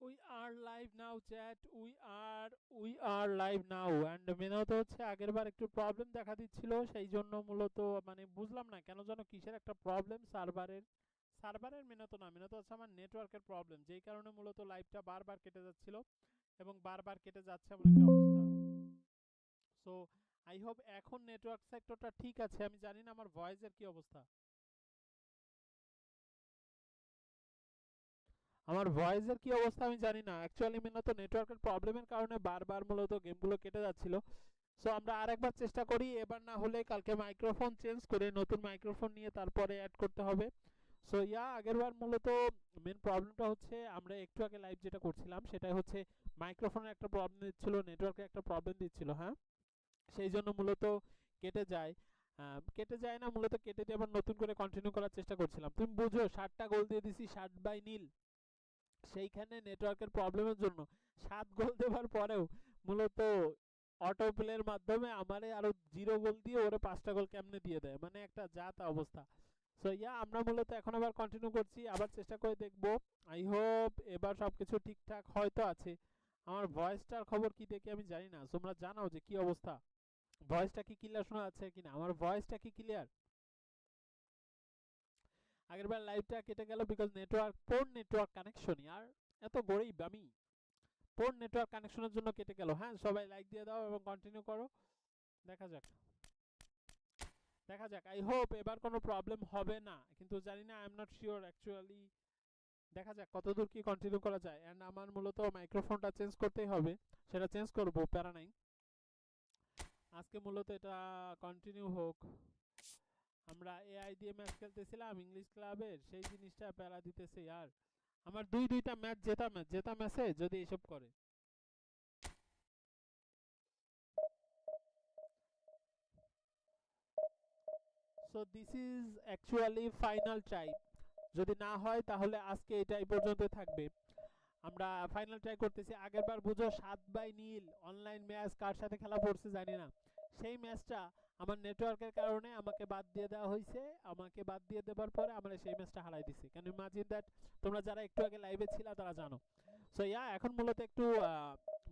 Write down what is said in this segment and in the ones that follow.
We are live now, chat. We are live now. And মেনত হচ্ছে আগের বার একটু problem দেখা দিচ্ছিল, সেই জন্য মূলত মানে বুঝলাম না কেন যেন কিসের একটা প্রবলেম সার্ভারের মেনত হচ্ছে আমার নেটওয়ার্কের প্রবলেম, যেই কারণে মূলত লাইভটা বারবার কেটে যাচ্ছিল এবং বারবার কেটে যাচ্ছে এমন একটা অবস্থা। সো আই হোপ এখন নেটওয়ার্ক সেক্টরটা ঠিক আছে। আমি জানি না আমার ভয়েসের কি অবস্থা। আমার ভয়েসের কি অবস্থা আমি জানি না। অ্যাকচুয়ালি মূলত নেটওয়ার্কের প্রবলেমের কারণে বারবার মূলত গেমগুলো কেটে যাচ্ছিল। সো আমরা আরেকবার চেষ্টা করি, এবার না হলে কালকে মাইক্রোফোন চেঞ্জ করে নতুন মাইক্রোফোন নিয়ে তারপরে অ্যাড করতে হবে। সো আগেরবার মূলত মেন প্রবলেমটা হচ্ছে আমরা একটু আগে লাইভ যেটা করছিলাম সেটাই হচ্ছে মাইক্রোফোনের একটা প্রবলেম দিচ্ছিল, নেটওয়ার্কের একটা প্রবলেম দিচ্ছিল, হ্যাঁ, সেই জন্য মূলত কেটে যায়। কেটে যায় না, মূলত কেটে দিয়ে আবার নতুন করে কন্টিনিউ করার চেষ্টা করছিলাম। তুমি বুঝো 60টা গোল দিয়ে দিছি 60/0, সেইখানে নেটওয়ার্কের প্রবলেমের জন্য 7 গোল দেওয়ার পরেও মূলত অটো প্লের মাধ্যমে আমারে আরো 0 গোল দিয়ে ওরে 5টা গোল কেমনে দিয়ে দেয়, মানে একটা জাত অবস্থা। সো আমরা মূলত এখন আবার কন্টিনিউ করছি, আবার চেষ্টা করে দেখব। আই হোপ এবার সবকিছু ঠিকঠাক হয়তো আছে। আমার ভয়েসটার খবর কি দেখি আমি জানি না, তোমরা জানাও যে কি অবস্থা, ভয়েসটা কি ক্লিয়ার শোনা যাচ্ছে কিনা, আমার ভয়েসটা কি ক্লিয়ার। আগেরবার লাইভটা কেটে গেল বিকজ পোর নেটওয়ার্ক কানেকশন। আর এত গরিব আমি, পোর নেটওয়ার্ক কানেকশনের জন্য কেটে গেল। হ্যাঁ, সবাই লাইক দিয়ে দাও এবং কন্টিনিউ করো। দেখা যাক আই হোপ এবার কোনো প্রবলেম হবে না, কিন্তু জানি না, I am not sure actually. দেখা যাক কতদূর কি কন্টিনিউ করা যায়। অ্যান্ড আমার মূলত মাইক্রোফোনটা চেঞ্জ করতেই হবে, সেটা চেঞ্জ করবো, প্যারা নাই। আজকে মূলত এটা কন্টিনিউ হোক। আমরা এআই দিয়ে ম্যাচ খেলতেছিলাম ইংলিশ ক্লাবের, সেই জিনিসটা প্যারা দিতেছে। আর আমার দুইটা ম্যাচ জেতা ম্যাচে যদি এসব করে। So this is actually final try. যদি না হয় তাহলে আজকে এটাই পর্যন্ত থাকবে। আমরা ফাইনাল ট্রাই করতেছি। আগেরবার বুঝো 7/0 অনলাইন ম্যাচ কার সাথে খেলা পড়ছে জানি না, সেই ম্যাচটা আমার নেটওয়ার্কের কারণে আমাকে বাদ দিয়ে দেওয়া হয়েছে। আমাকে বাদ দিয়ে দেওয়ার পরে আমরা সেই ম্যাচটা হারাই দিছি। Can you imagine that? তোমরা যারা একটু আগে লাইভে ছিলা তারা জানো। সো এখন মূলত একটু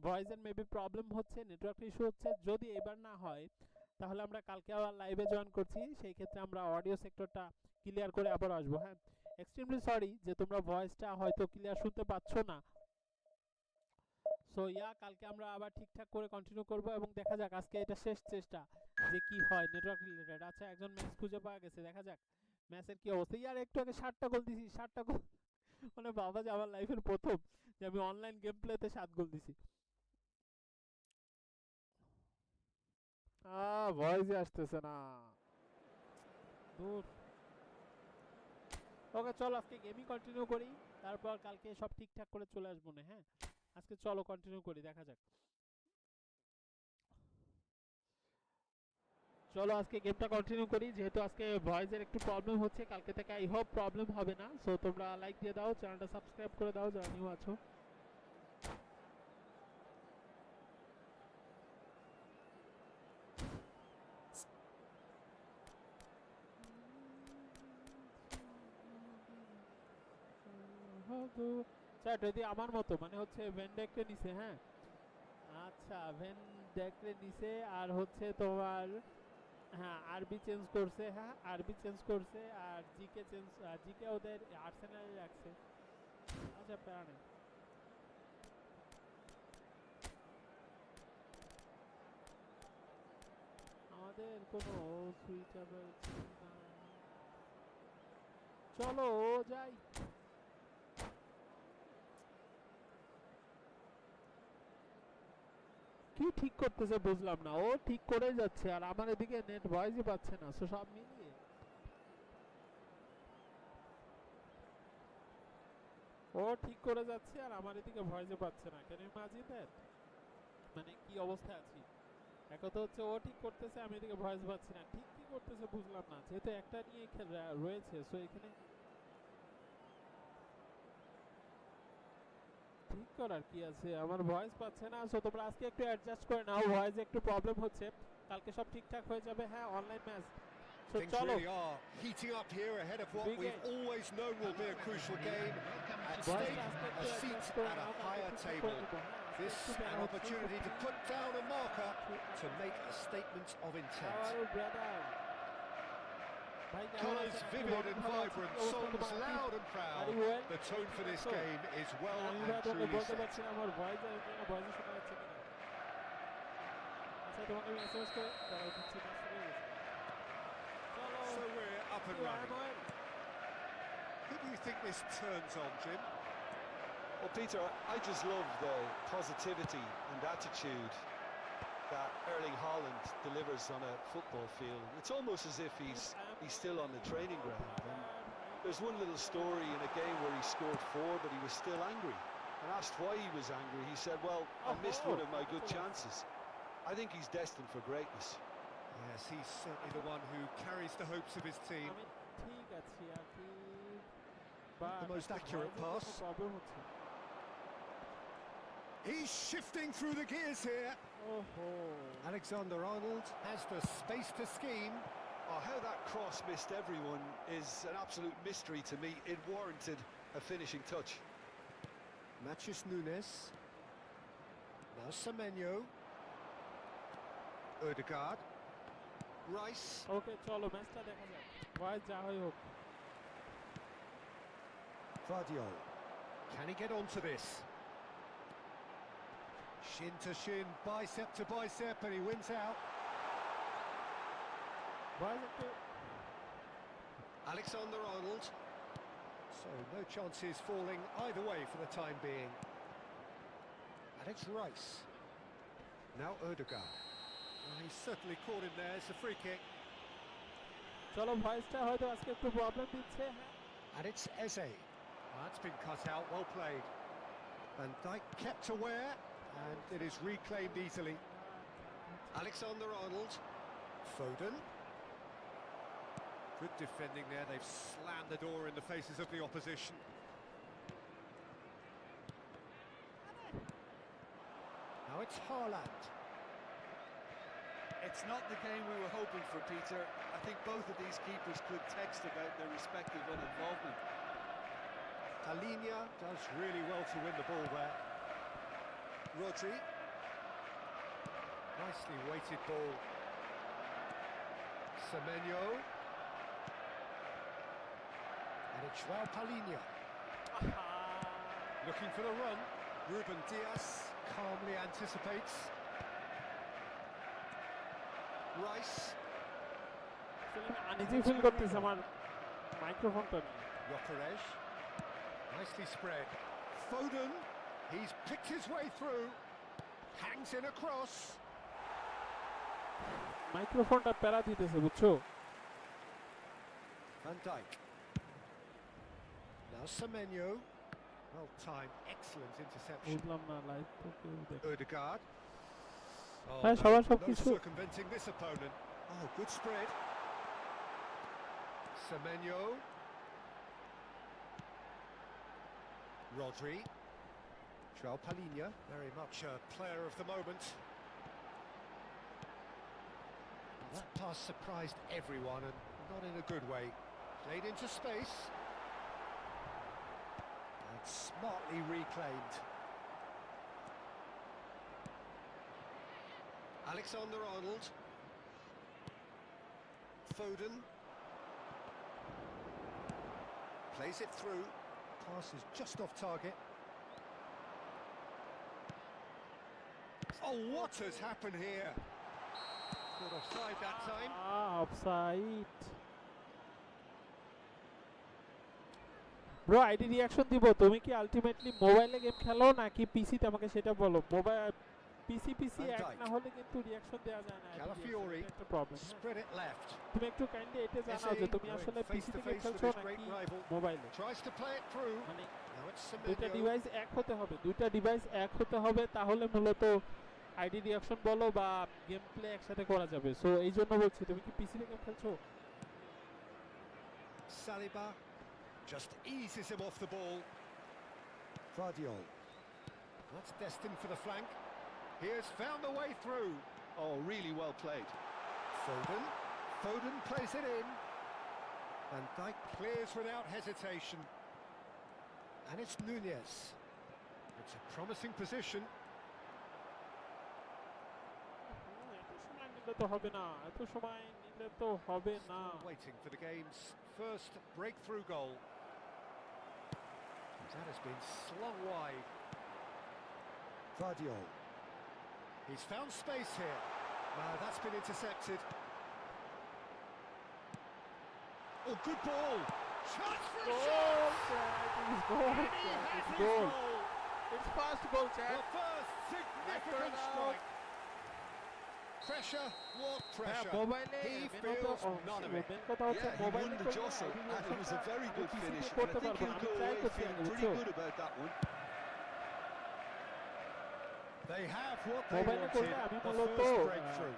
ভয়েসের মেবি প্রবলেম হচ্ছে, নেটওয়ার্ক ইস্যু হচ্ছে। যদি এবার না হয় তাহলে আমরা কালকে আবার লাইভে জয়েন করছি, সেই ক্ষেত্রে আমরা অডিও সেক্টরটা ক্লিয়ার করে আবার আসবো। হ্যাঁ, এক্সট্রিমলি সরি যে তোমরা ভয়েসটা হয়তো ক্লিয়ার শুনতে পাচ্ছ না। সো কালকে আমরা আবার ঠিকঠাক করে কন্টিনিউ করব এবং দেখা যাক আজকে এটা শেষ চেষ্টা যে কি হয় নেটওয়ার্ক রিলেটেড। আচ্ছা, একজন ম্যাচ খুঁজে পাওয়া গেছে, দেখা যাক ম্যাচের কি অবস্থা। একটু আগে 7টা গোল দিছি, 7টা গোল মানে বাবা যে আমার লাইফের প্রথম যে আমি অনলাইন গেম প্লেতে 7 গোল দিছি। ভয়েসই আসতেছে না, দূর। ওকে, চলো আজকে গেমই কন্টিনিউ করি, তারপর কালকে সব ঠিকঠাক করে চলে আসবো না। হ্যাঁ, আজকে চলো কন্টিনিউ করি, দেখা যাক। চলো আজকে গেমটা কন্টিনিউ করি, যেহেতু আজকে ভয়েসের একটু প্রবলেম হচ্ছে, কালকে থেকে আই হোপ প্রবলেম হবে না। সো তোমরা লাইক দিয়ে দাও, চ্যানেলটা সাবস্ক্রাইব করে দাও যারা নিউ আছো। চ্যাট যদি আমার মতো মানে হচ্ছে ভেনডেকরে নিছে, হ্যাঁ আচ্ছা ভেনডেকরে নিছে, আর হচ্ছে তোমার হ্যাঁ আরবি চেঞ্জ করছে, হ্যাঁ আরবি চেঞ্জ করছে, আর জিকে ওদের আর্সেনালে রাখছে। আচ্ছা, প্যারা নেই। আমাদের কোনো সুইচেবল না, চলো যাই। কি ঠিক করতেছে বুঝলাম না, ও ঠিক করে যাচ্ছে আর আমার এদিকে নেট ভয়েসই পাচ্ছে না। সো সব মিলিয়ে ও ঠিক করে যাচ্ছে আর আমার এদিকে ভয়েসই পাচ্ছে না। Can you imagine that? মানে কি অবস্থায় আছি। এক কথা হচ্ছে ও ঠিক করতেছে, আমি এদিকে ভয়েস পাচ্ছি না। ঠিক কি করতেছে বুঝলাম না, যেহেতু একটা নিয়ে রয়েছে। সো এখানে ঠিক করার কি আছে, আমার ভয়েস পাচ্ছে না। সো তোমরা আজকে একটু অ্যাডজাস্ট করে নাও, ভয়েসে একটু প্রবলেম হচ্ছে, কালকে সব ঠিকঠাক হয়ে যাবে। হ্যাঁ, online match Things really are heating up here ahead of what we've always known will be a crucial game. At stake, a seat at a higher table. This an opportunity to put down a marker to make a statement of intent. Colours vivid and vibrant, songs loud and proud. The tone for this game is well and truly set. So we're up and running. Who do you think this turns on, Jim? Well, Peter, I just love the positivity and attitude that Erling Haaland delivers on a football field. It's almost as if he's still on the training ground. And there's one little story in a game where he scored 4, but he was still angry. And asked why he was angry, he said, well, I missed one of my good chances. I think he's destined for greatness. Yes, he's certainly the one who carries the hopes of his team. The most accurate pass. He's shifting through the gears here. Alexander-Arnold has the space to scheme. Oh, how that cross missed everyone is an absolute mystery to me. It warranted a finishing touch. Matheus Nunes. Now Semenyo. Ødegaard. Rice. Okay, chalo matchta dekha jay. Why ja hoy hok. Vardiol. Can he get onto this? Shin to shin, bicep to bicep, and he wins out. Alexander-Arnold. So no chances falling either way for the time being. And it's Rice. Now Ødegaard. Well, he's certainly caught him there. It's a free kick. Chalo bhai'sta hoyto ajke ekটু problem dicche. And it's Eze. That's been cut out, well played. Van Dijk kept aware, and it is reclaimed easily. Alexander-Arnold. Foden. Good defending there, they've slammed the door in the faces of the opposition. Now it's Haaland. It's not the game we were hoping for, Peter. I think both of these keepers could text about their respective involvement. Alinia does really well to win the ball there. Rodri. Nicely weighted ball. Semenyo. And it's João Palhinha. Looking for the run. Ruben Dias calmly anticipates. Rice. Uneasy feel korteche amar microphone ta niye. Gyökeres. Nicely spread. Foden. He's picked his way through. Hangs in across. Microphone ta pera diteche বুঝছো. Van Dijk. Now Semenyo. Well timed, excellent interception. Ødegaard. Oh, no circumventing this opponent. Oh, good spread. Semenyo. Rodri. João Palhinha, very much a player of the moment. Well, that pass surprised everyone, and not in a good way. Played into space. And smartly reclaimed. Alexander-Arnold. Foden. Plays it through. Pass is just off target. Oh, what has happened here? Caught offside that time. Offside. Bro, ID reaction দিব। তুমি কি ultimately মোবাইলে game খেলো নাকি পিসিতে? আমাকে সেটা বলো। মোবাইল পিসি এক না হলে কিন্তু রিঅ্যাকশন দেওয়া যায় না। Calafiori একটা প্রবলেম। Spread it left. তুমি একটু কাইন্ডলি এটা জানাও যে তুমি আসলে পিসিতে গেম খেলছো নাকি মোবাইলে। Tries to play it through. মানে Now it's দুইটা Semenyo. ডিভাইস এক হতে হবে। দুইটা ডিভাইস এক হতে হবে, তাহলে মূলত আইডি রিঅ্যাকশন বলো বা গেম প্লে একসাথে করা যাবে। সো এই জন্য বলছি, তুমি কি পিসিতে গেম খেলছো? Saliba just eases him off the ball. Vardiol. That's destined for the flank. He has found the way through. Oh, really well played. Foden Foden plays it in. Van Dijk clears without hesitation. And it's Nunez. It's a promising position. Waiting for the game's first breakthrough goal. That has been slung wide. Vardio. He's found space here. No, that's been intercepted. Oh, good ball. Chance for a shot! It's goal. It's first goal, Chad. The first significant strike. Pressure, what pressure? He feels none of it. Yeah, he won the jostle, and it was a very good finish. And I think he'll go away feeling pretty good about that one. They have what they wanted, the first breakthrough.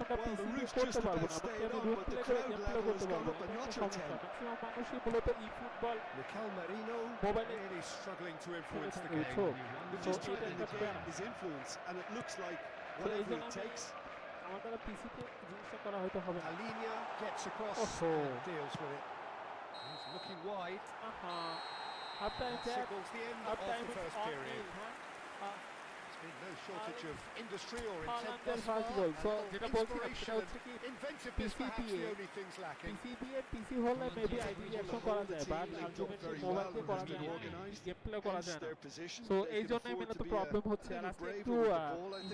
Well, the roof just about stayed on, but the crowd level has gone up a notch or 10. Mikel Merino really struggling to influence the game. We're just trying to negate his influence, and it looks like whatever it takes. Alinia gets across and deals with it. He's looking wide. That signals the end of the first period. There's been no shortage of industry or intent thus far. Inspiration and inventiveness perhaps the only things lacking. Their position. So এই জন্যই main তো problem হচ্ছে আর আজকে একটু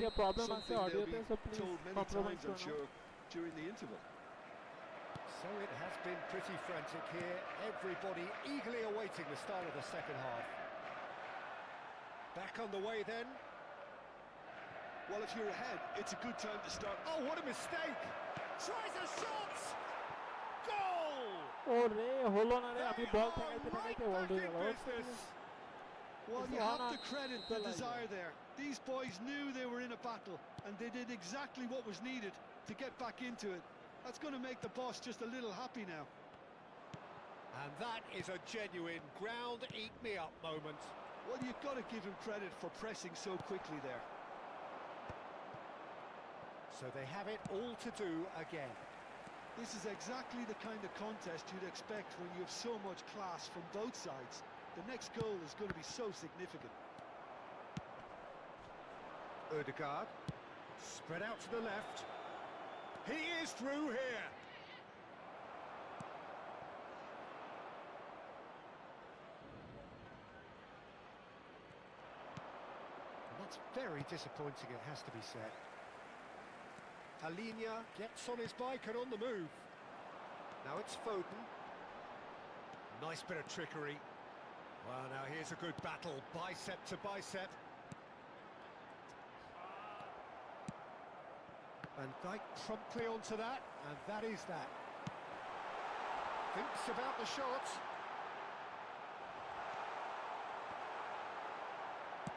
ইয়ে problem আছে অডিওতে so please compromise করো during the interval. So it has been pretty frantic here. Everybody eagerly awaiting the start of the second half. Back on the way then. Well, if you're ahead, it's a good time to start. Oh, what a mistake! Tries a shot! Goal! ওরে হলো না রে আমি বল ঠেকাইতে বল হয়ে গেল Well, you have to credit the desire there. These boys knew they were in a battle, and they did exactly what was needed to get back into it. That's going to make the boss just a little happy now. And that is a genuine ground eat me up moment. Well, you've got to give him credit for pressing so quickly there. So they have it all to do again. This is exactly the kind of contest you'd expect when you have so much class from both sides. The next goal is going to be so significant. Ødegaard, spread out to the left. He is through here. And that's very disappointing, it has to be said. Alinia gets on his bike and on the move. Now it's Foden. Nice bit of trickery. Well, now here's a good battle, bicep to bicep. Van Dijk promptly onto that, and that is that. Thinks about the shot.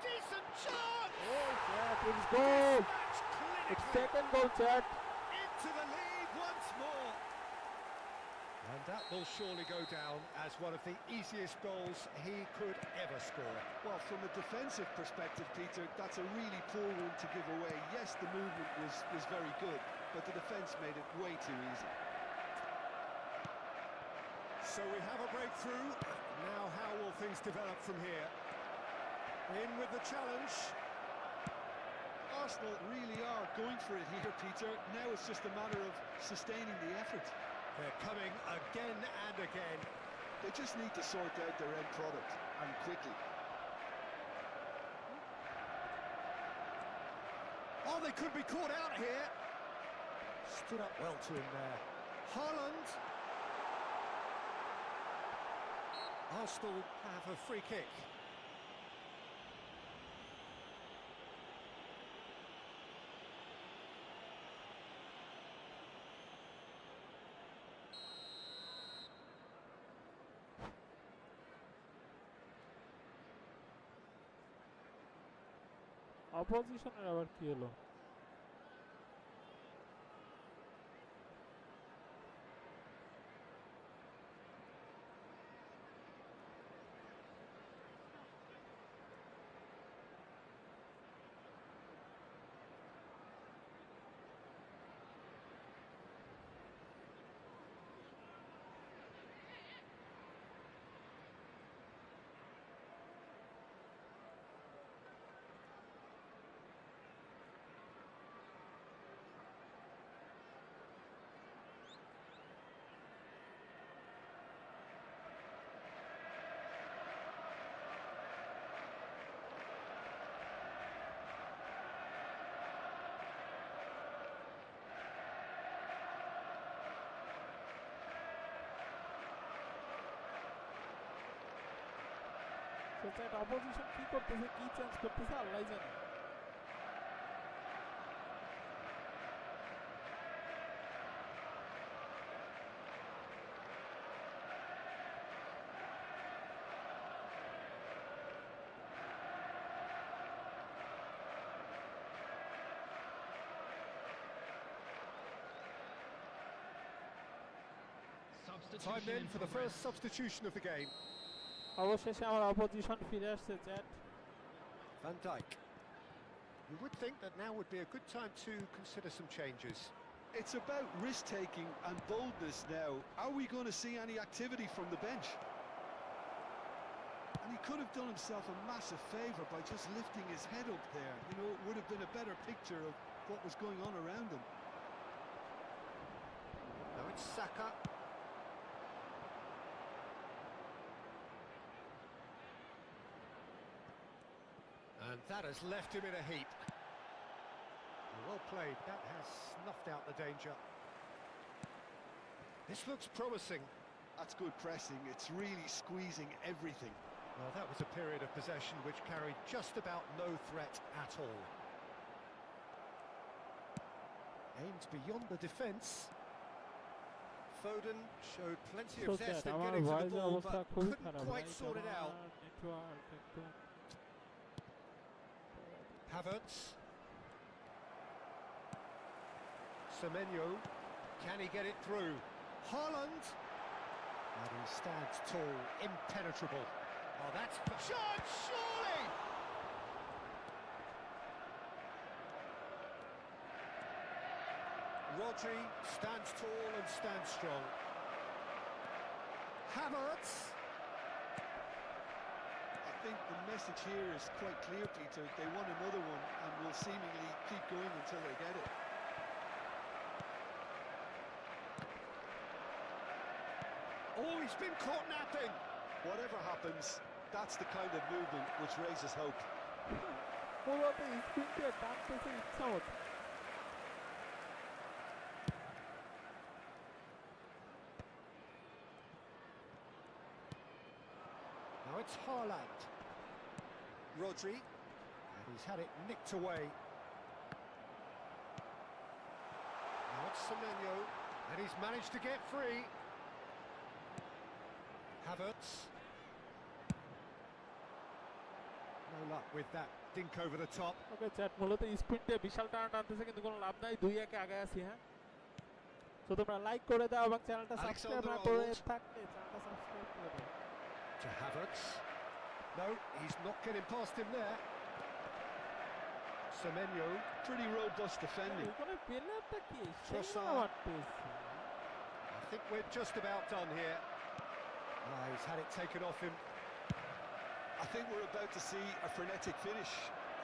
Decent shot! Oh, Chad, it's goal! It's second goal, Chad. Into the lead once more. And that will surely go down as one of the easiest goals he could ever score. Well, from a defensive perspective, Peter, that's a really poor one to give away. Yes, the movement was very good, but the defence made it way too easy. So we have a breakthrough. Now how will things develop from here? In with the challenge. Arsenal really are going for it here, Peter. Now it's just a matter of sustaining the effort. They're coming again and again. They just need to sort out their end product, and quickly. Oh, they could be caught out here. Stood up well to him there. Haaland. Arsenal have a free kick. অপোজিশনের আবার কি হলো set opposition কি করতেছে, কি change করতেছে আল্লাহই জানে। Time then for the first substitution of the game. অবশেষে আমার অপোজিশন ফিরে আসছে chat. Van Dijk. You would think that now would be a good time to consider some changes. It's about risk-taking and boldness now. Are we going to see any activity from the bench? And he could have done himself a massive favour by just lifting his head up there. You know, it would have been a better picture of what was going on around him. Now it's Saka. And that has left him in a heap. Well played, that has snuffed out the danger. This looks promising. That's good pressing, it's really squeezing everything. Well, that was a period of possession which carried just about no threat at all. Aimed beyond the defence. Foden showed plenty of zest in getting to the ball, but couldn't quite sort it out. Havertz. Semenyo. Can he get it through? Haaland. And he stands tall, impenetrable. Oh, that's shot, surely! Rodri stands tall and stands strong. Havertz. I think the message here is quite clear, Peter. They want another one and will seemingly keep going until they get it. Oh, he's been caught napping. Whatever happens, that's the kind of movement which raises hope. মূলত স্পিনকে টানতেছে ইচ্ছা মতো। Now it's Haaland. Rodri. And he's had it nicked away. Now it's Semenyo. And he's managed to get free. Havertz. No luck with that dink over the top. Okay chat মূলত স্পিনতে বিশাল টান টানতেছে কিন্তু কোনো লাভ নাই, 2-1 আগে আছি। হ্যাঁ, তো তোমরা লাইক করে দাও এবং চ্যানেলটা সাবস্ক্রাইব না করে থাকলে চ্যানেলটা সাবস্ক্রাইব করে দাও। To Havertz. No, he's not getting past him there. Semenyo. Pretty robust defending. এখানে প্লেয়ারটা কি Trossard. পেয়েছে? I think we're just about done here. He's had it taken off him. I think we're about to see a frenetic finish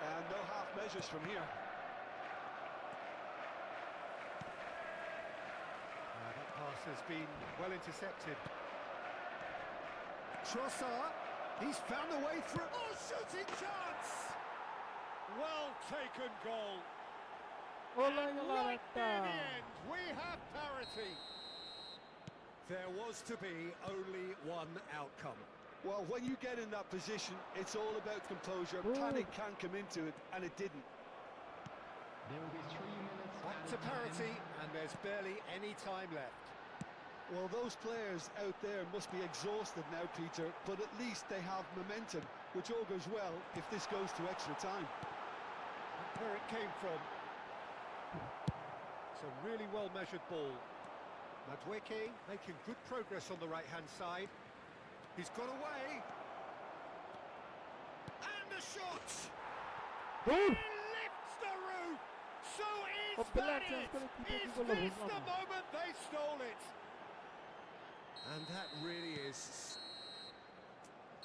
and no half measures from here. That pass has been well intercepted. Trossard, he's found a way through. Oh, shooting chance! Well taken goal. And right near the end, we have parity. There was to be only one outcome. Well, when you get in that position, it's all about composure. Panic can come into it, and it didn't. There will be 3 minutes. Back to parity, and there's barely any time left. Well, those players out there must be exhausted now, Peter, but at least they have momentum, which all goes well if this goes to extra time. That's where it came from. It's a really well-measured ball. Madueke making good progress on the right-hand side. He's got away. And a shot! He lifts the roof! So is that it? Is this the moment they stole it? And that really is.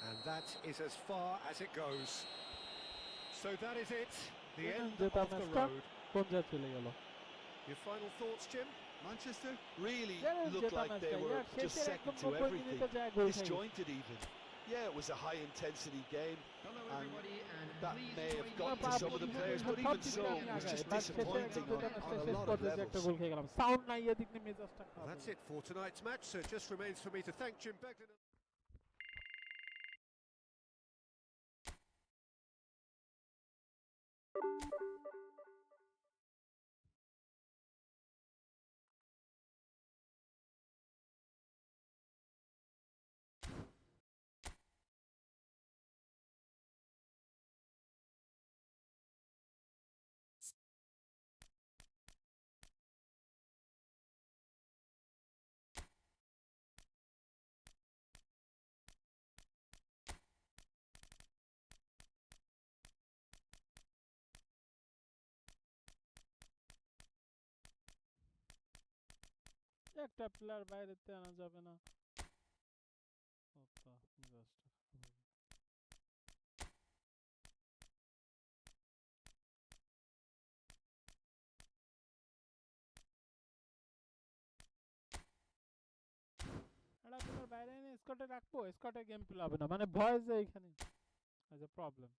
And that is as far as it goes. So that is it. The end of the road. Your final thoughts, Jim? Manchester really looked like they were just second to everything, disjointed even. Yeah, it was a high-intensity game, and that may have got to some of the players, but even so, it was just disappointing on a lot of levels. That's it for tonight's match, so it just remains for me to thank Jim Beglin. একটা player বাইরেতে আনা যাবে না। ওটা just একটা player বাইরে এনে স্কটে রাখবো, স্কটে game play হবে না, মানে ভয়েস এইখানে এজ এ প্রবলেম।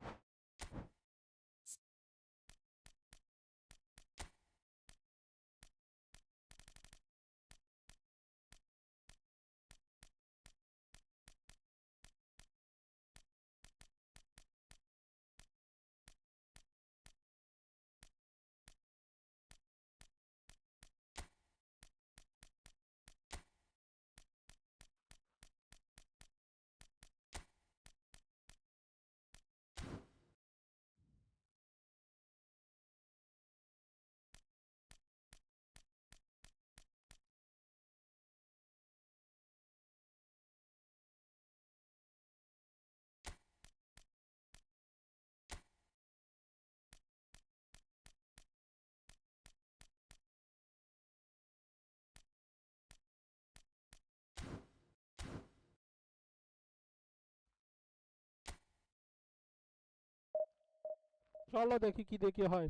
চলো দেখি কি দেখি হয়।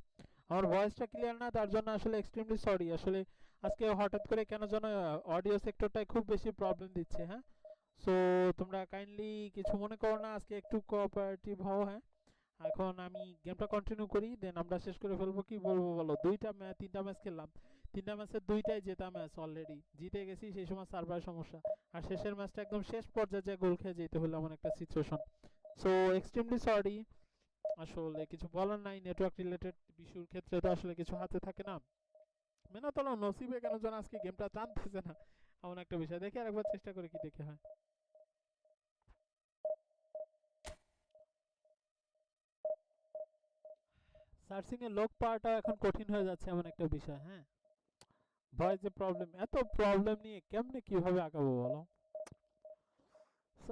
আমার ভয়েসটা ক্লিয়ার না, তার জন্য আসলে এক্সট্রিমলি সরি। আসলে আজকে হঠাৎ করে কেন যেন অডিও সেক্টরটায় খুব বেশি প্রবলেম দিচ্ছে। হ্যাঁ, সো তোমরা কাইন্ডলি কিছু মনে করো না, আজকে একটু কোঅপারেটিভ হও। হ্যাঁ, এখন আমি গেমটা কন্টিনিউ করি, দেন আমরা শেষ করে ফেলবো। কি বলবো বলো, তিনটা ম্যাচ খেললাম, তিনটা ম্যাচের দুইটাই জেতা ম্যাচ, অলরেডি জিতে গেছি। সেই সময় সার্ভার সমস্যা, আর শেষের ম্যাচটা একদম শেষ পর্যায়ে যে গোল খেয়ে যেতে হলো, এমন একটা সিচুয়েশন। সো এক্সট্রিমলি সরি, আসলে কিছু বলার নাই। নেটওয়ার্ক রিলেটেড ইস্যুর ক্ষেত্রে তো আসলে কিছু হাতে থাকে না। মেহনত হলো নসিবে কেন যেন আজকে গেমটা টানতেছে না, এমন একটা বিষয়। দেখি আরেকবার চেষ্টা করে কি দেখে হয়। সার্চিং এর লোক পাওয়াটা এখন কঠিন হয়ে যাচ্ছে, এমন একটা বিষয়। হ্যাঁ, ভয়েস যে প্রবলেম, এত প্রবলেম নিয়ে কেমনে কিভাবে আগাবো বলো।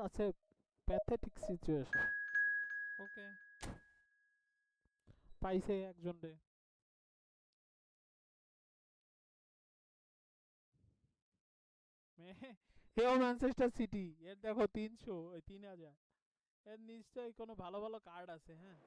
আছে প্যাথেটিক সিচুয়েশন। ওকে, পাইছে একজন রে। এও ম্যানচেস্টার সিটি, এর দেখো 300, ওই 3000, এর নিশ্চয়ই কোনো ভালো ভালো কার্ড আছে। হ্যাঁ,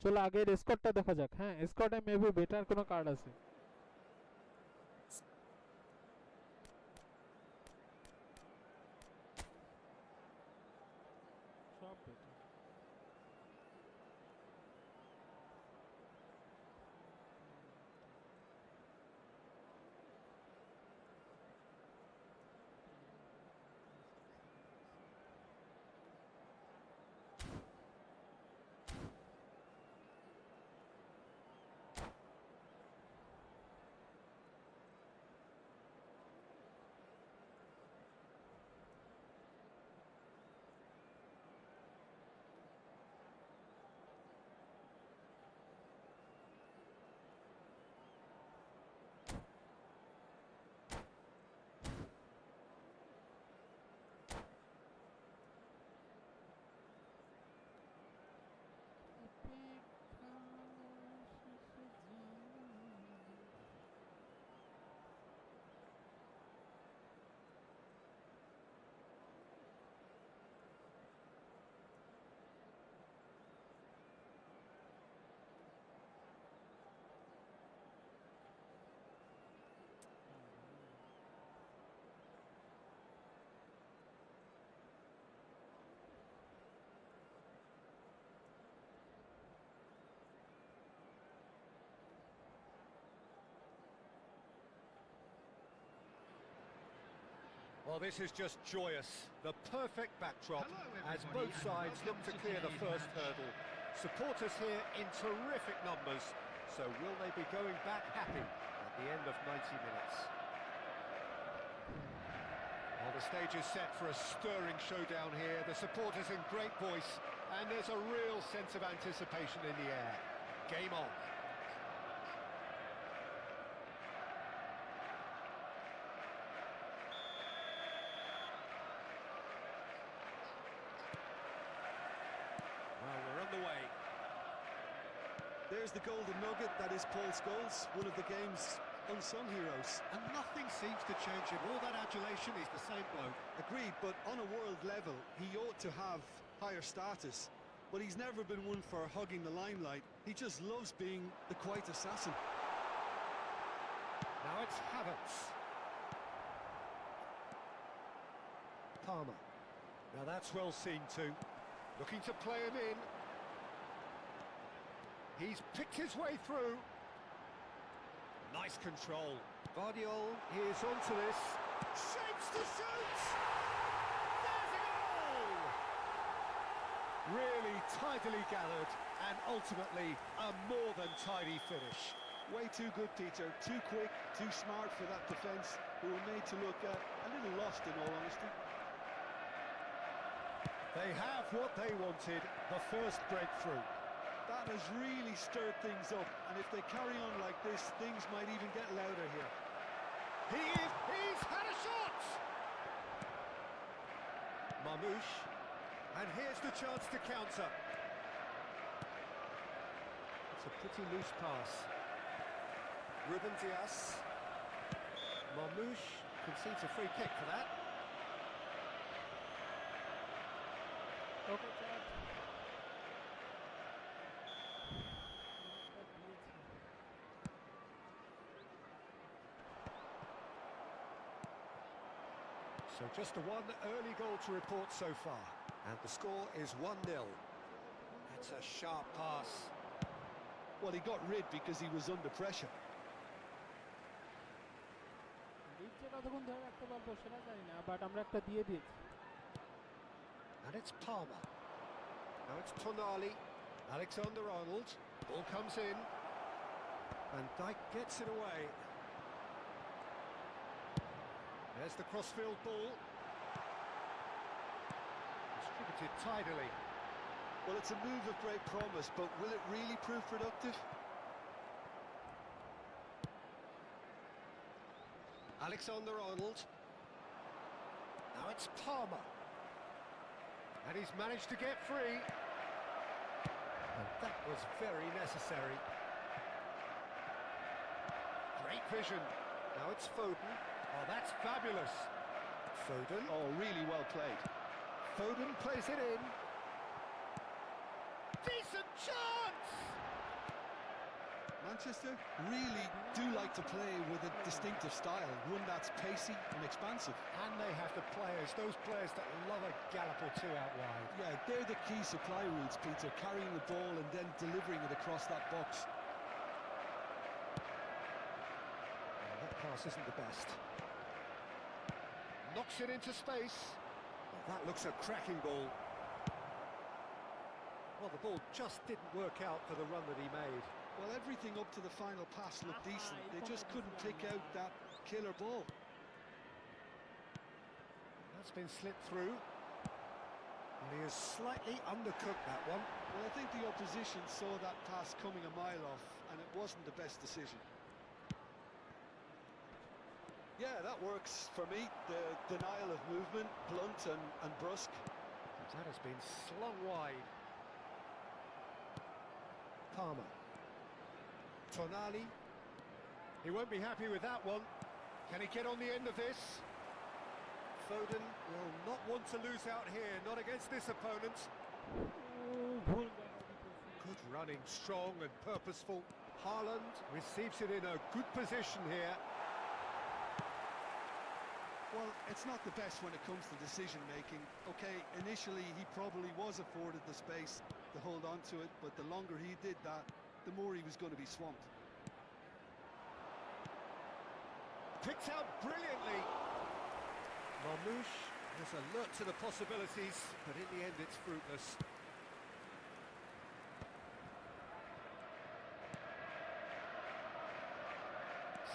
চলো আগে স্কোরটা দেখা যাক। হ্যাঁ, স্কোরটা মেবি বেটার কোনো কার্ড আছে। সব better. Well, this is just joyous. The perfect backdrop as both sides look to clear the first hurdle. Supporters here in terrific numbers, so will they be going back happy at the end of 90 minutes? Well, the stage is set for a stirring showdown here. The supporters in great voice, and there's a real sense of anticipation in the air. Game on. There's the golden nugget that is Paul Scholes, one of the game's unsung heroes. And nothing seems to change him. All that adulation, he's the same bloke. Agreed, but on a world level, he ought to have higher status. But he's never been one for hugging the limelight. He just loves being the quiet assassin. Now it's Havertz. Palmer. Now that's well seen too. Looking to play him in. He's picked his way through. Nice control. Vardiol, he is onto this. Shapes to shoot! There's a goal! Really tidily gathered and ultimately a more than tidy finish. Way too good, Peter. Too quick, too smart for that defence, who were made to look a little lost in all honesty. They have what they wanted, the first breakthrough. That has really stirred things up, and if they carry on like this, things might even get louder here. He's had a shot! Mamouche, and here's the chance to counter. It's a pretty loose pass. Ruben Dias. Mamouche concedes a free kick for that. Okay, Chad. So just the one early goal to report so far. And the score is 1-0. That's a sharp pass. Well, he got rid because he was under pressure. লিডকে কতক্ষণ ধরে রাখতে পারবো সেটা জানি না, but আমরা একটা দিয়ে দিয়েছি। And it's Palmer. Now it's Tonali. Alexander-Arnold. Ball comes in. Van Dijk gets it away. There's the crossfield ball. Distributed tidily. Well, it's a move of great promise, but will it really prove productive? Alexander-Arnold. Now it's Palmer. And he's managed to get free. And that was very necessary. Great vision. Now it's Foden. Oh, that's fabulous. Foden. Oh, really well played. Foden plays it in. Decent chance! Manchester really do like to play with a distinctive style, one that's pacey and expansive. And they have the players, those players that love a gallop or two out wide. Yeah, they're the key supply routes, Peter, carrying the ball and then delivering it across that box. That pass isn't the best. Knocks it into space. Well, that looks a cracking ball. Well, the ball just didn't work out for the run that he made. Well, everything up to the final pass looked decent. They just couldn't pick out that killer ball. That's been slipped through. And he has slightly undercooked that one. Well, I think the opposition saw that pass coming a mile off, and it wasn't the best decision. Yeah, that works for me. The denial of movement, blunt and brusque. That has been slung wide. Palmer. Tonali. He won't be happy with that one. Can he get on the end of this? Foden will not want to lose out here, not against this opponent. Good running, strong and purposeful. Haaland receives it in a good position here. Well, it's not the best when it comes to decision-making. Okay, initially he probably was afforded the space to hold on to it, but the longer he did that, the more he was going to be swamped. Picked out brilliantly. Mamouche is alert to the possibilities, but in the end it's fruitless.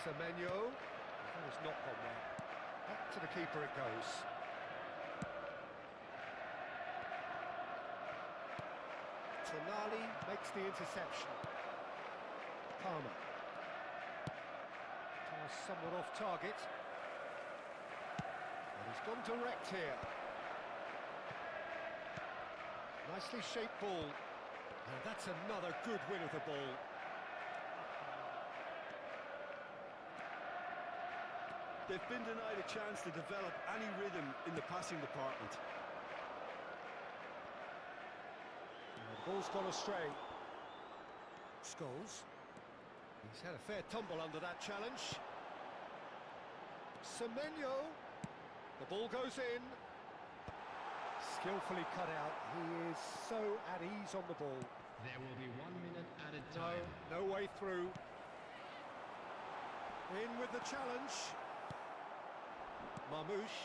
Semenyo. That has not gone well. Back to the keeper it goes. Tonali makes the interception. Palmer. Somewhat off target. And he's gone direct here. Nicely shaped ball. And that That's another good win of the ball. They've been denied a chance to develop any rhythm in the passing department. The ball's gone astray. Scholes. He's had a fair tumble under that challenge. Semenyo. The ball goes in. Skillfully cut out. He is so at ease on the ball. There will be 1 minute added time. No way through. In with the challenge. Marmouche.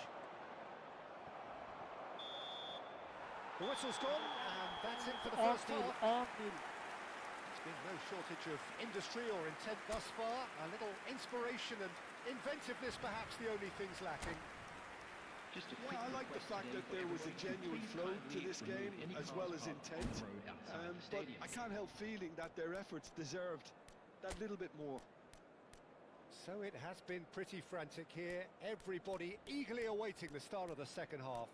The whistle's gone, and that's it for the first half. There's been no shortage of industry or intent thus far. A little inspiration and inventiveness, perhaps the only things lacking. Just a Yeah, I like the fact that there was a genuine flow to this game as well as intent. But I can't help feeling that their efforts deserved that little bit more. So it has been pretty frantic here. Everybody eagerly awaiting the start of the second half.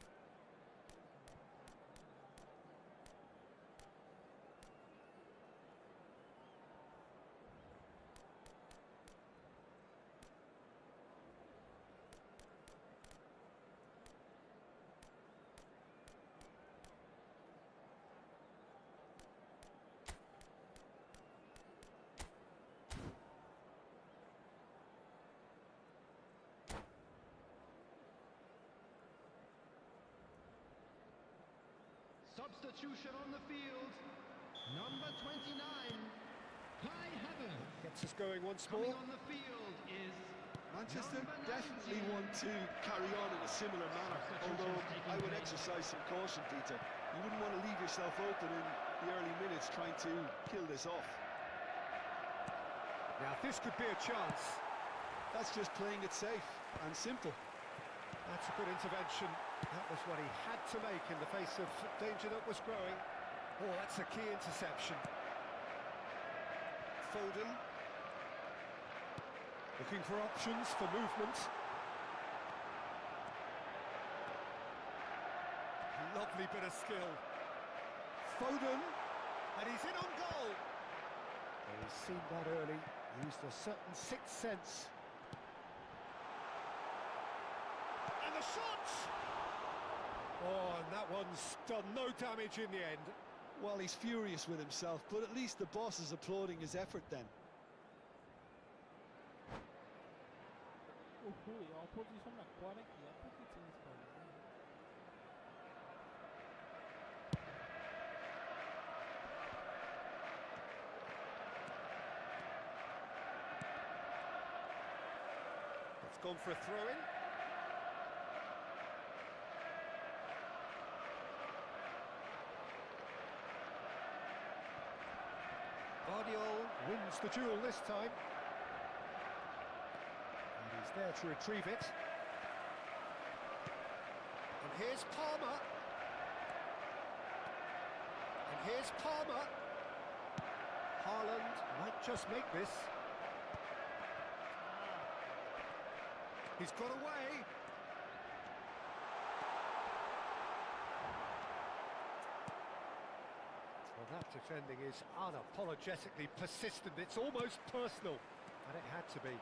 Substitution on the field. Number 29, Kai Havertz. Gets us going once Coming more. on the field is Manchester number definitely 19. want to carry on in a similar manner, although I would exercise some caution, Peter. You wouldn't want to leave yourself open in the early minutes trying to kill this off. Now this could be a chance. That's just playing it safe and simple. That's a good intervention. That was what he had to make in the face of danger that was growing. Oh, that's a key interception. Foden. Looking for options for movement. Lovely bit of skill. Foden. And he's in on goal. Well, he's seen that early. Used a certain sixth sense. And the shot! Oh, and that one's done no damage in the end. Well, he's furious with himself, but at least the boss is applauding his effort then. It's gone for a throw-in. Guardiola wins the duel this time. And he's there to retrieve it. And here's Palmer. And here's Palmer. Haaland might just make this. He's got away. Well, that defending is unapologetically persistent. It's almost personal, and it had to be.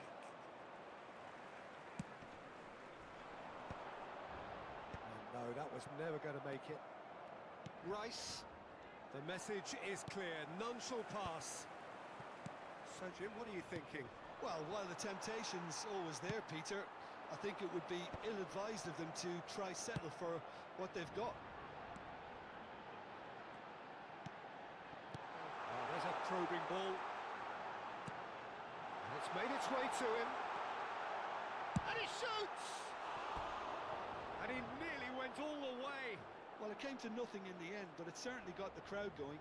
Oh, no, that was never going to make it. Rice. The message is clear. None shall pass. So, Jim, what are you thinking? Well, while the temptation's always there, Peter, I think it would be ill-advised of them to try settle for what they've got. Oh, there's a probing ball. And it's made its way to him. And he shoots! And he nearly went all the way. Well, it came to nothing in the end, but it certainly got the crowd going.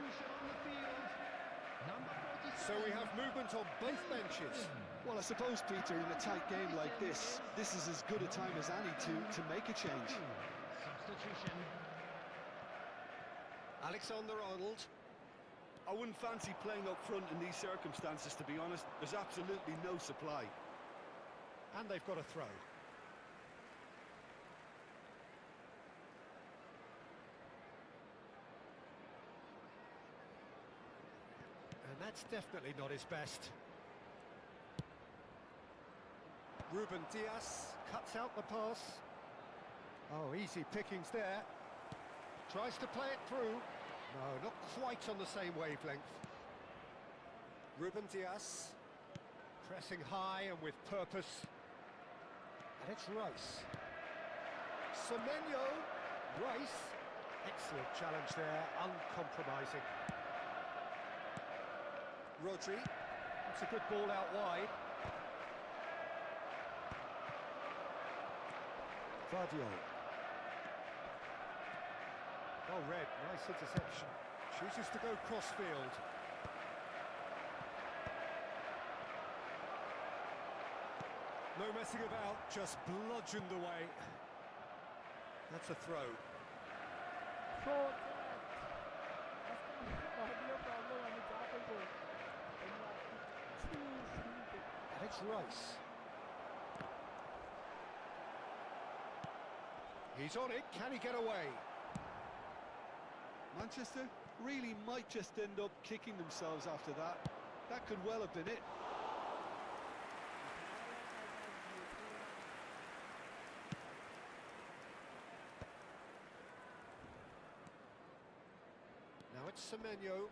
Substitution on the field. Number 47. So we have movement on both benches. Well, I suppose, Peter, in a tight game like this is as good a time as any to make a change. Substitution. Alexander-Arnold. I wouldn't fancy playing up front in these circumstances, to be honest. There's absolutely no supply. And they've got a throw. And that's definitely not his best. Ruben Diaz cuts out the pass. Oh, easy pickings there. Tries to play it through. No, not quite on the same wavelength. Ruben Diaz pressing high and with purpose. And it's Rice. Semenyo. Rice. Excellent challenge there, uncompromising. Rodri. That's a good ball out wide. Vardiol. Oh, Red, nice interception. Chooses to go cross-field. No messing about, just bludgeoned away. That's a throw. And it's Rice. He's on it, can he get away? Manchester really might just end up kicking themselves after that. That could well have been it. Now it's Semenyo.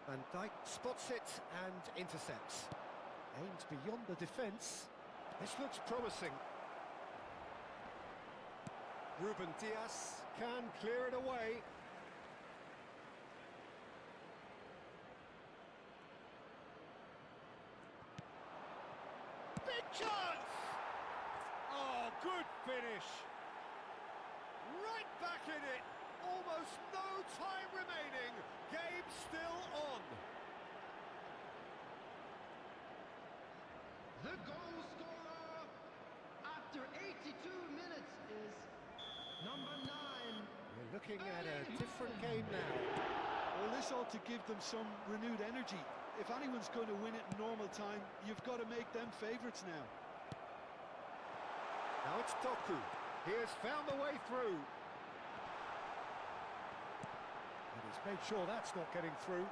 Van Dijk spots it and intercepts. Aims beyond the defence. This looks promising. Ruben Diaz can clear it away. Big chance! Oh, good finish. Right back in it. Almost no time remaining. Game still on. The goal scorer after 82 minutes is number 9. We're looking at a different game now. Well, this ought to give them some renewed energy. If anyone's going to win it in normal time, you've got to make them favourites now. Now it's Doku. He has found the way through. And he's made sure that's not getting through.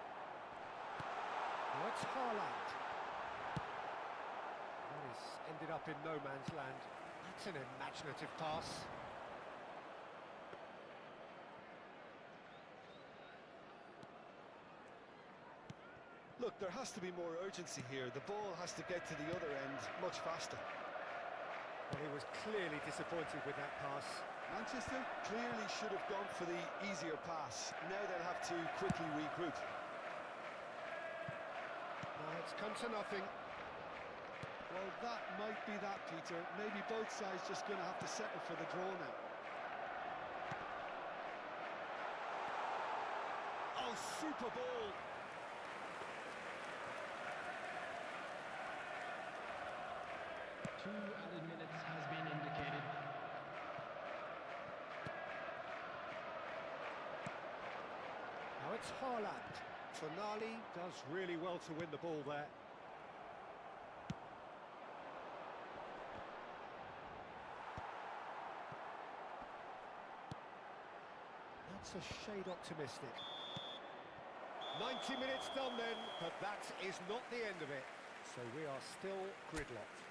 Now it's Haaland. That is ended up in no man's land. That's an imaginative pass. Look, there has to be more urgency here. The ball has to get to the other end much faster. Well, he was clearly disappointed with that pass. Manchester clearly should have gone for the easier pass. Now they'll have to quickly regroup. Now it's come to nothing. Well, that might be that, Peter. Maybe both sides just going to have to settle for the draw now. Oh, super ball. 2 added minutes has been indicated. Now it's Haaland. Tonali does really well to win the ball there. That's a shade optimistic. 90 minutes done then, but that is not the end of it. So we are still gridlocked.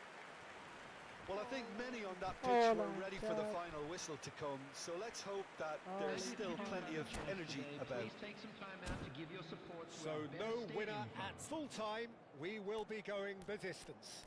Well, I think many on that pitch were ready for the final whistle to come, so let's hope that there's still plenty of energy about. Please take some time out to give your support to So our no best winner stadium. at full time. We will be going the distance.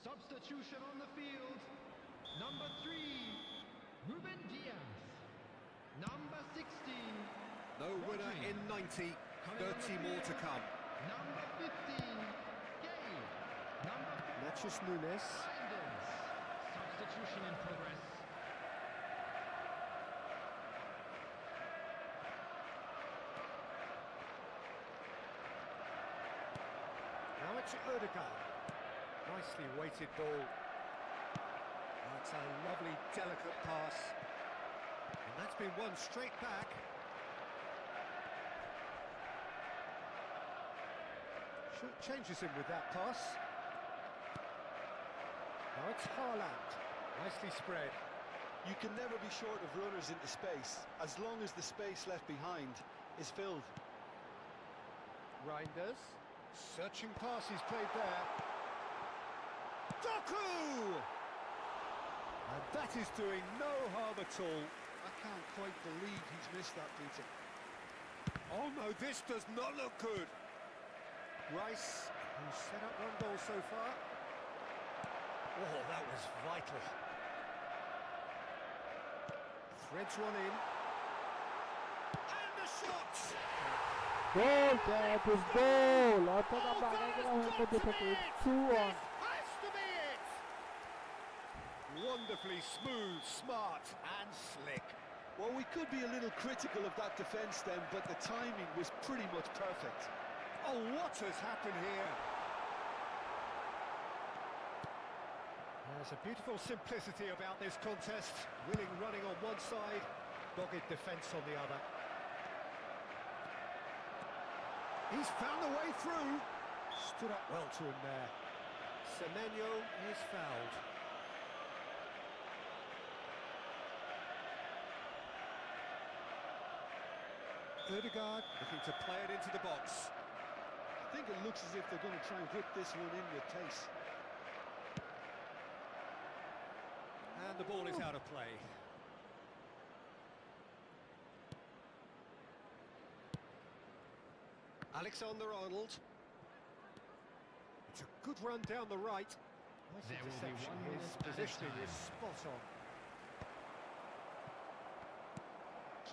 Substitution on the field. Number 3, Ruben Diaz. Number 16. No winner in 90, 30 more to come. Number 15, Gay. Number 4, Matches Nunes. Reinders. Substitution in progress. Now it's Ødegaard. Nicely weighted ball. That's a lovely, delicate pass. And that's been won straight back. Changes him with that pass. Now it's Haaland. Nicely spread. You can never be short of runners into space, as long as the space left behind is filled. Reinders. Searching pass he's played there. Doku! And that is doing no harm at all. I can't quite believe he's missed that, Peter. Oh no, this does not look good. Rice, who's set up one goal so far. Oh, that was vital. Threads one in. And the shot! Goal, that is goal. অর্থাৎ আমরা আগামী মধ্যে থেকে 2-1. Has to be it! Wonderfully smooth, smart and slick. Well, we could be a little critical of that defence then, but the timing was pretty much perfect. Oh, what has happened here? There's a beautiful simplicity about this contest. Willing running on one side, dogged defence on the other. He's found a way through. Stood up well to him there. Semenyo is fouled. Ødegaard looking to play it into the box. I think it looks as if they're going to try and whip this one in with pace. And the ball is out of play. Alexander-Arnold. It's a good run down the right. Nice There will be interception. 1 minute His added positioning time. is spot on.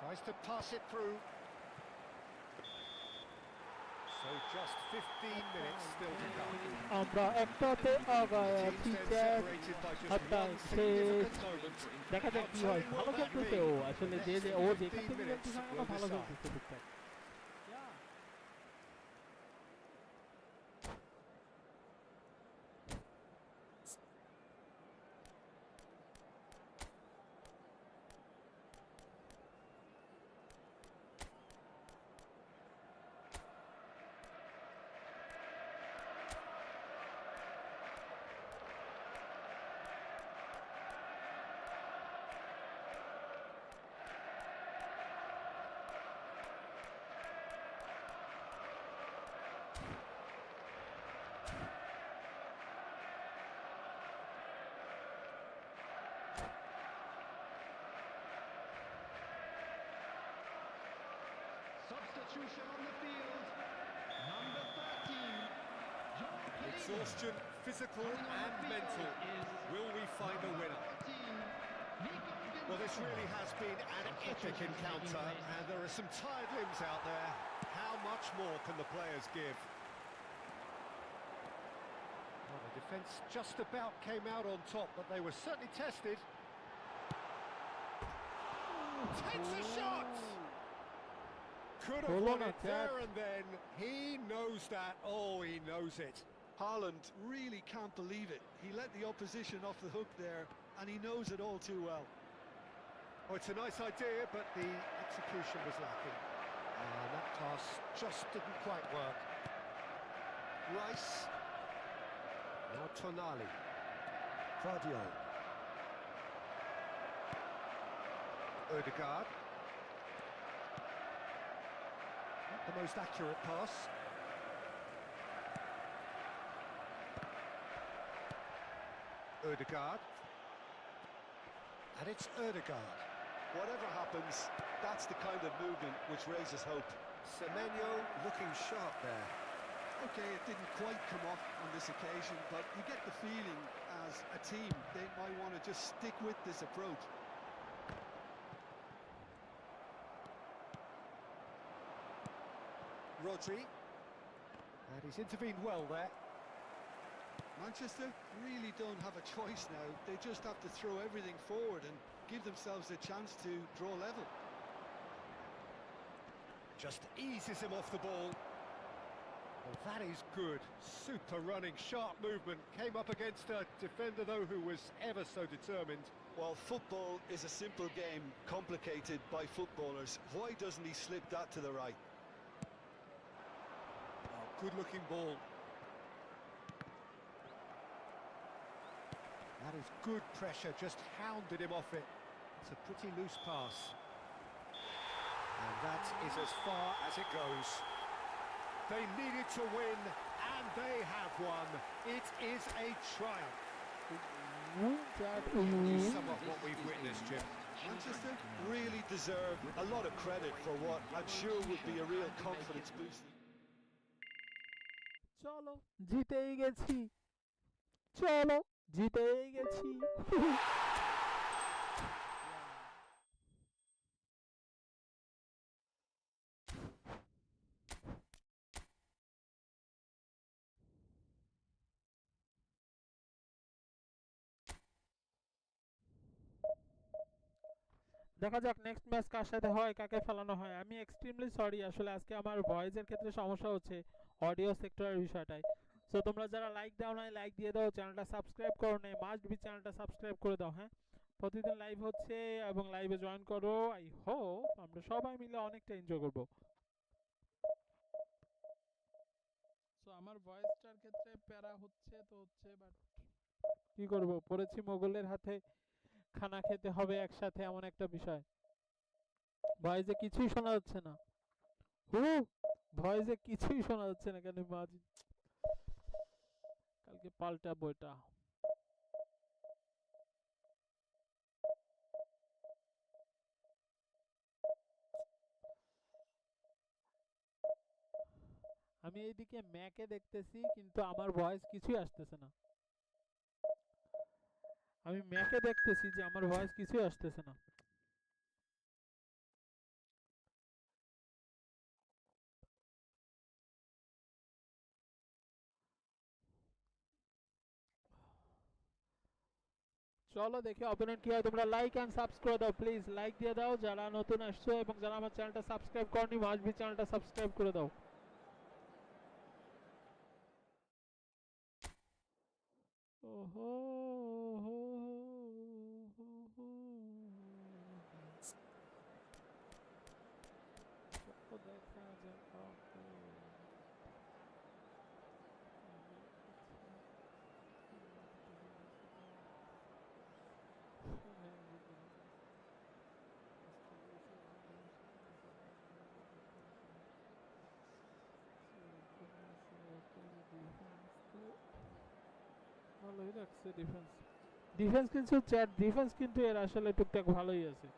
Tries to pass it through. So just 15 minutes still to come. আমরা একটাতে আগায় আছি, Teams then separated by just হাতটা one শেষ। significant moment. দেখা যাক কি I'll হয়। tell you ভালো what that খেলতেছে ও, means. আসলে Less ও than যেখান 15 থেকে minutes খেলতেছে will ভালো decide. খেলতেছে ঠিকঠাক। Substitution on the field. Number 13, Joe Pellegrini. Exhaustion, physical and mental. Will we find a winner? 14, Nico Well, this Vincenzo. really has been an epic encounter, and there are some tired limbs out there. How much more can the players give? Well, the defence just about came out on top, but they were certainly tested. Takes a shot! Could have Hold won on, it there and then. He knows that. Oh, he knows it. Haaland really can't believe it. He let the opposition off the hook there, and he knows it all too well. Oh, it's a nice idea, but the execution was lacking. And that pass just didn't quite work. Rice. Now Tonali. Vardio. Ødegaard. Not the most accurate pass. Ødegaard. And it's Ødegaard. Whatever happens, that's the kind of movement which raises hope. Semenyo looking sharp there. Okay, it didn't quite come off on this occasion, but you get the feeling as a team they might want to just stick with this approach. Rodri. And he's intervened well there. Manchester really don't have a choice now. They just have to throw everything forward and give themselves a chance to draw level. Just eases him off the ball. Well, that is good. Super running, sharp movement. Came up against a defender, though, who was ever so determined. Well, football is a simple game, complicated by footballers. Why doesn't he slip that to the right? Oh, good-looking ball. That is good pressure, just hounded him off it. It's a pretty loose pass. And that is as far as it goes. They needed to win, and they have won. It is a triumph. You sum up what we've witnessed, Jim. Manchester really deserve a lot of credit for what I'm sure would be a real confidence boost. চলো জিতেই গেছি, চলো জিতেই গেছি। দেখা যাক next match কার সাথে হয়, কাকে ফেলানো হয়। আমি এক্সট্রিমলি সরি, আসলে আজকে আমার ভয়েসের ক্ষেত্রে সমস্যা হচ্ছে অডিও সেক্টরের বিষয়টাই। সো তোমরা যারা লাইক দাও নাই লাইক দিয়ে দাও, চ্যানেলটা সাবস্ক্রাইব করো নাই মাস্ট বি চ্যানেলটা সাবস্ক্রাইব করে দাও। হ্যাঁ, প্রতিদিন লাইভ হচ্ছে এবং লাইভে জয়েন করো। আই হোপ আমরা সবাই মিলে অনেকটা এনজয় করব। সো আমার ভয়েসটার ক্ষেত্রে প্যারা হচ্ছে তো হচ্ছে, বাট কি করব, পড়েছি মোগলের হাতে, খানা খেতে হবে একসাথে, এমন একটা বিষয়। ভয়েসে কিছুই শোনা যাচ্ছে না, ভয়েসে কিছুই শোনা যাচ্ছে না কেন মাঝ, কালকে পাল্টাবো এটা। আমি এইদিকে ম্যাকে দেখতেছি কিন্তু আমার ভয়েস কিছুই আসতেছে না। আমি ম্যাকে দেখতেছি যে আমার ভয়েস কিছুই আসতেছে না। চলো দেখি অপোনেন্ট কি হয়। তোমরা লাইক এন্ড সাবস্ক্রাইব করে দাও প্লিজ, লাইক দিয়ে দাও যারা নতুন আসছো, এবং যারা আমার চ্যানেলটা সাবস্ক্রাইব করনি মাস্ট বি চ্যানেলটা সাবস্ক্রাইব করে দাও। ওহো দেখা যাক। ভালোই লাগছে ডিফেন্স, ডিফেন্স কিন্তু চ্যাট ডিফেন্স কিন্তু এর আসলে টুকটাক ভালোই আছে।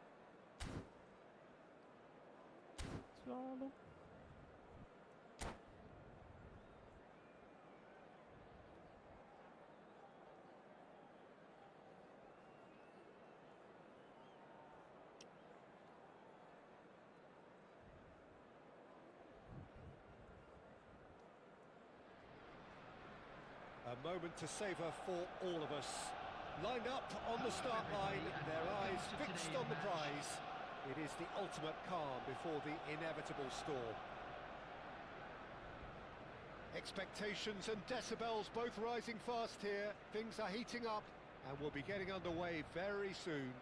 চলো A moment to savour for all of us. Lined up on the start line, their eyes fixed on the prize. It is the ultimate calm before the inevitable storm. Expectations and decibels both rising fast here. Things are heating up and we'll be getting underway very soon.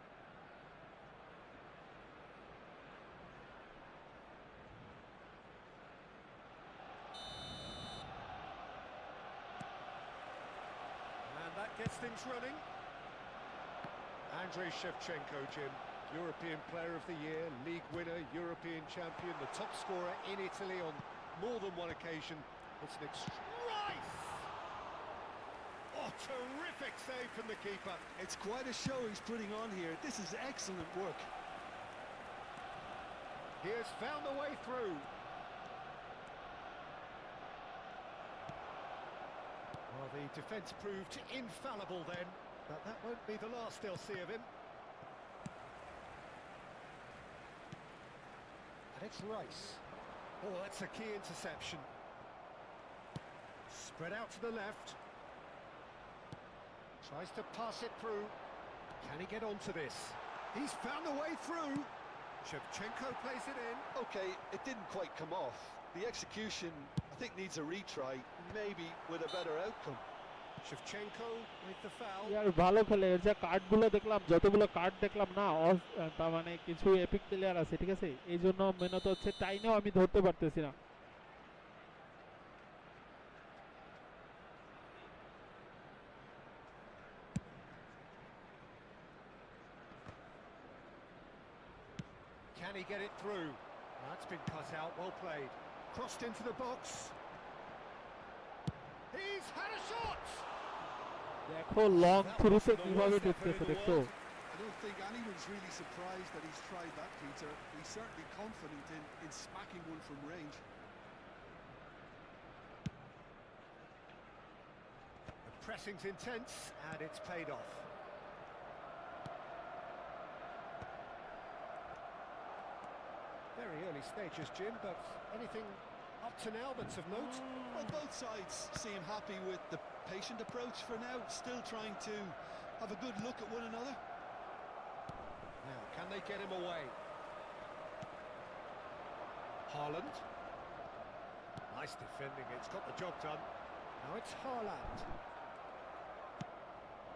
That gets things running. Andrei Shevchenko, Jim, European Player of the Year, League winner, European champion, the top scorer in Italy on more than one occasion. It's an right! Oh, terrific save from the keeper. It's quite a show he's putting on here. This is excellent work. He has found a way through. defence proved infallible then, but that won't be the last they'll see of him. And it's Rice. Oh, that's a key interception. Spread out to the left. Tries to pass it through. Can he get onto this? He's found a way through. Shevchenko plays it in. Okay, it didn't quite come off. The execution, I think, needs a retry, maybe with a better outcome. Shevchenko with the foul. ইয়ার ভালো খেলে, এর যে কার্ডগুলো দেখলাম, যতগুলো card দেখলাম না, তার মানে কিছু এপিক প্লেয়ার আছে, ঠিক আছে, এই জন্য মেনত হচ্ছে টাইনেও আমি ধরতে পারতেছি না। Can he get it through? That's been cut out, well played. Crossed into the box. He's had a shot! দেখো লং থ্রুতে কিভাবে ঢুকতেছে, দেখো। I don't think anyone's really surprised that he's tried that, Peter. He's certainly confident in smacking one from range. The pressing's intense and it's paid off. Very early stages, Jim, but anything up to now that's of note? Well, both sides seem happy with the patient approach for now, still trying to have a good look at one another. Now, can they get him away? Haaland. Nice defending, it's got the job done. Now it's Haaland.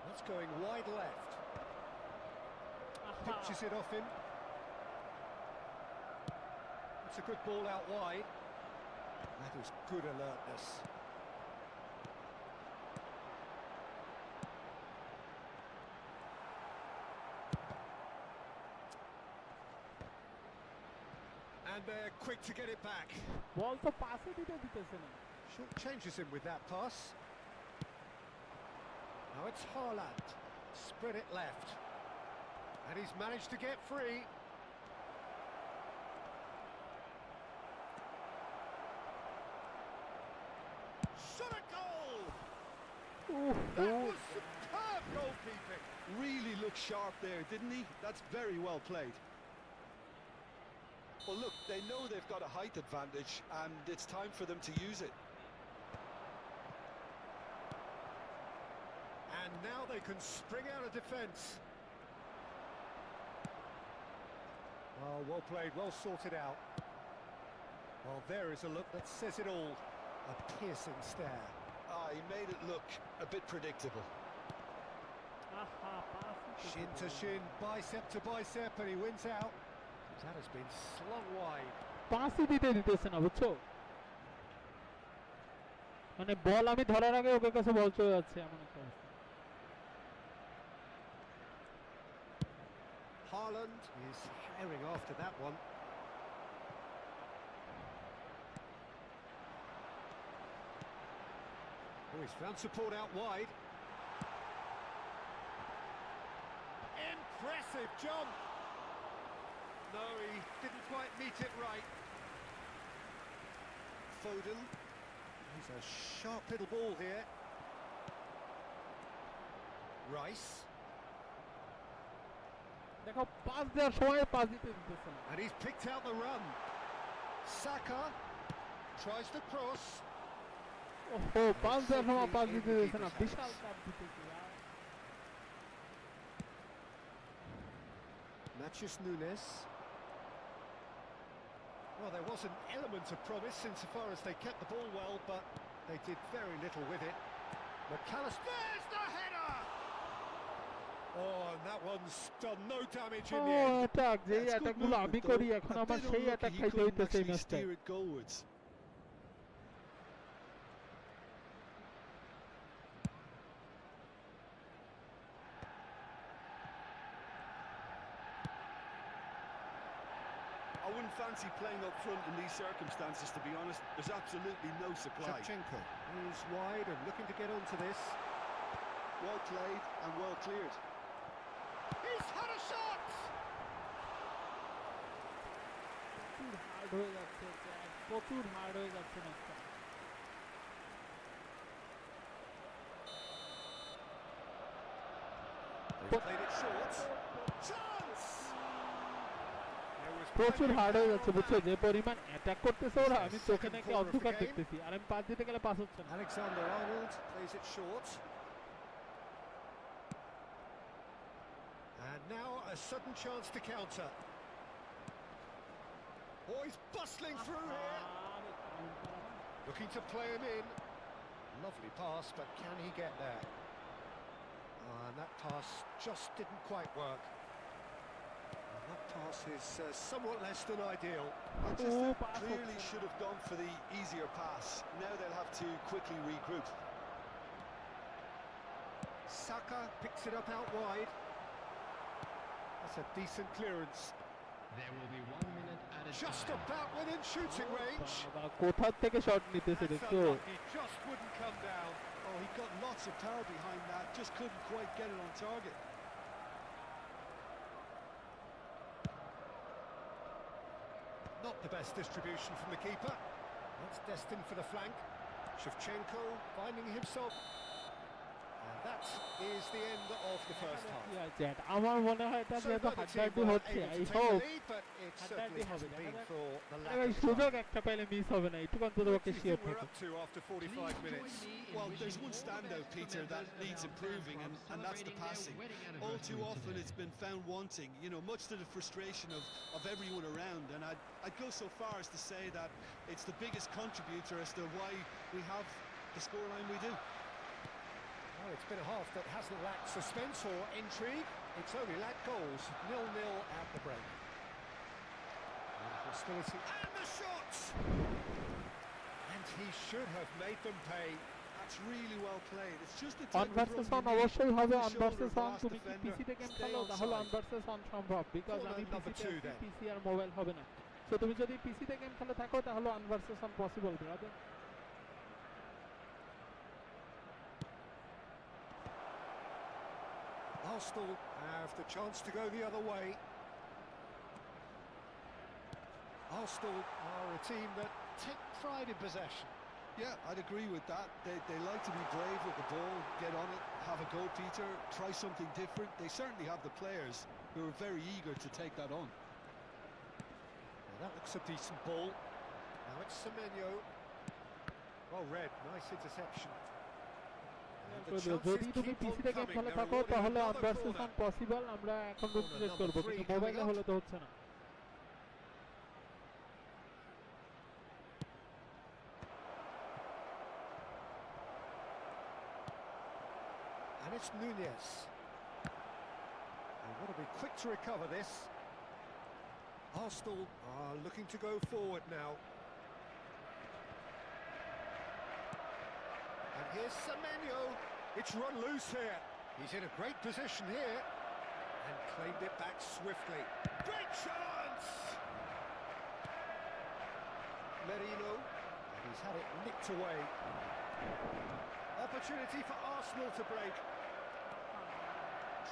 That's going wide left. Pitches it off him. It's a good ball out wide. That was good alertness. And they're quick to get it back. বল তো পাসে দিতেছে না। Short changes him with that pass. Now it's Haaland. Spread it left. And he's managed to get free. Shot a goal! That was superb goalkeeping. Really looked sharp there, didn't he? That's very well played. Well, look, they know they've got a height advantage, and it's time for them to use it. And now they can spring out of defence. Oh, well played, well sorted out. Well, there is a look that says it all. A piercing stare. He made it look a bit predictable. Shin to shin, bicep to bicep, and he wins out. That has been slung wide. পাসই দিতেছে না, বুঝছো, মানে বল আমি ধরার আগে ওকে কাছে বল চলে যাচ্ছে, এমন একটা অবস্থা। Haaland is herring after that one. Oh, he's found support out wide. Impressive jump. No, he didn't quite meet it right. Foden. He's a sharp little ball here. Rice. দেখো পাস দেওয়ার সময় পাস দিতেছে না। And he's picked out the run. Saka tries to cross. ওহো, pass দেওয়ার সময় pass দিতেছে না, বিশাল চাপ দিতেছে। Matthews Nunes. Well, there was an element of promise insofar as they kept the ball well, but they did very little with it. McAllister, there's the header! Oh, and that one's done no damage in the end. Attack, যে That's good অ্যাটাকগুলো আমি movement, করি though. এখন A আমার bit সেই unlucky attack he খাইতে couldn't হইতেছে এই actually ম্যাচটায়। steer it goalwards. I wouldn't fancy playing up front in these circumstances, to be honest. There's absolutely no supply. Shevchenko moves wide and looking to get onto this. Well played and well cleared. He's had a shot! প্রচুর hard হয়ে যাচ্ছে, প্রচুর hard হয়ে যাচ্ছে ম্যাচটা। They've played it short. Chance! There was প্রচুর plenty of hard হয়ে power যাচ্ছে on বুঝছো that. যে পরিমাণ অ্যাটাক করতেছে ওরা আমি চোখে Second নাকি corner of the অন্ধকার game. দেখতেছি আর আমি পাস দিতে গেলে পাস হচ্ছে না Alexander-Arnold plays it short. And now a sudden chance to counter. Oh, he's bustling through here. Looking to play him in. Lovely pass, but can he get there? And that pass just didn't quite work. And that pass is somewhat less than ideal. Manchester pass clearly option. should have gone for the easier pass. Now they'll have to quickly regroup. Saka picks it up out wide. That's a decent clearance. There will be 1 minute added Just time. about within shooting range. বাবা, কোথা থেকে shot নিতেছে That's দেখছো unlucky, just wouldn't come down. Oh, he got lots of power behind that, just couldn't quite get it on target. Not the best distribution from the keeper. That's destined for the flank. Shevchenko finding himself. And that is the end of the first half. কি আছে এটা? আমার মনে হয় এটা So যেহেতু neither team হাড্ডাহাড্ডি were হচ্ছে able to I take the hope lead, but it হাড্ডাহাড্ডি certainly হবে hasn't দেখা been যাক for the lack এই of সুযোগ try. একটা পাইলে মিস হবে না একটু অন্তত What okay do you sure think we're থাকে up to after 45 minutes? Well, there's one standout, Peter, that needs improving, and that's the passing. All too often it's been found wanting, you know, much to the frustration of everyone around. And I'd go so far as to say that it's the biggest contributor as to why we have the scoreline we do. Well, it's been a half that hasn't lacked suspense or intrigue. It's only lacked goals. 0-0 at the break. And hostility and the shots! And he should have made them pay. That's really well played. It's just the on type of versus run on you need. অবশ্যই হবে On on the shoulder versus of the on last তুমি কি defender, পিসিতে game stay খেলো on তাহলে on side. Versus on সম্ভব because Corner আমি number পিসিতে 2 then. পিসি আর মোবাইল হবে না সো তুমি যদি পিসিতে গেম খেলে থাকো তাহলে on versus on possible brother Arsenal have the chance to go the other way. Arsenal are a team that take pride in possession. Yeah, I'd agree with that. They like to be brave with the ball, get on it, have a go, Peter, try something different. They certainly have the players who are very eager to take that on. Well, that looks a decent ball. Now it's Semenyo. Well read, nice interception. And the chances যদি তুমি keep on পিসিতে game coming. খেলে They're থাকো awarding তাহলে on another versus corner. On possible আমরা এখন rotate number করব 3 কিন্তু coming মোবাইলে up. হলে তো হচ্ছে না And it's Nunez. They've got to be quick to recover this. Arsenal are looking to go forward now. And here's Semenyo. It's run loose here. He's in a great position here. And claimed it back swiftly. Great chance! Merino. And he's had it nicked away. Opportunity for Arsenal to break.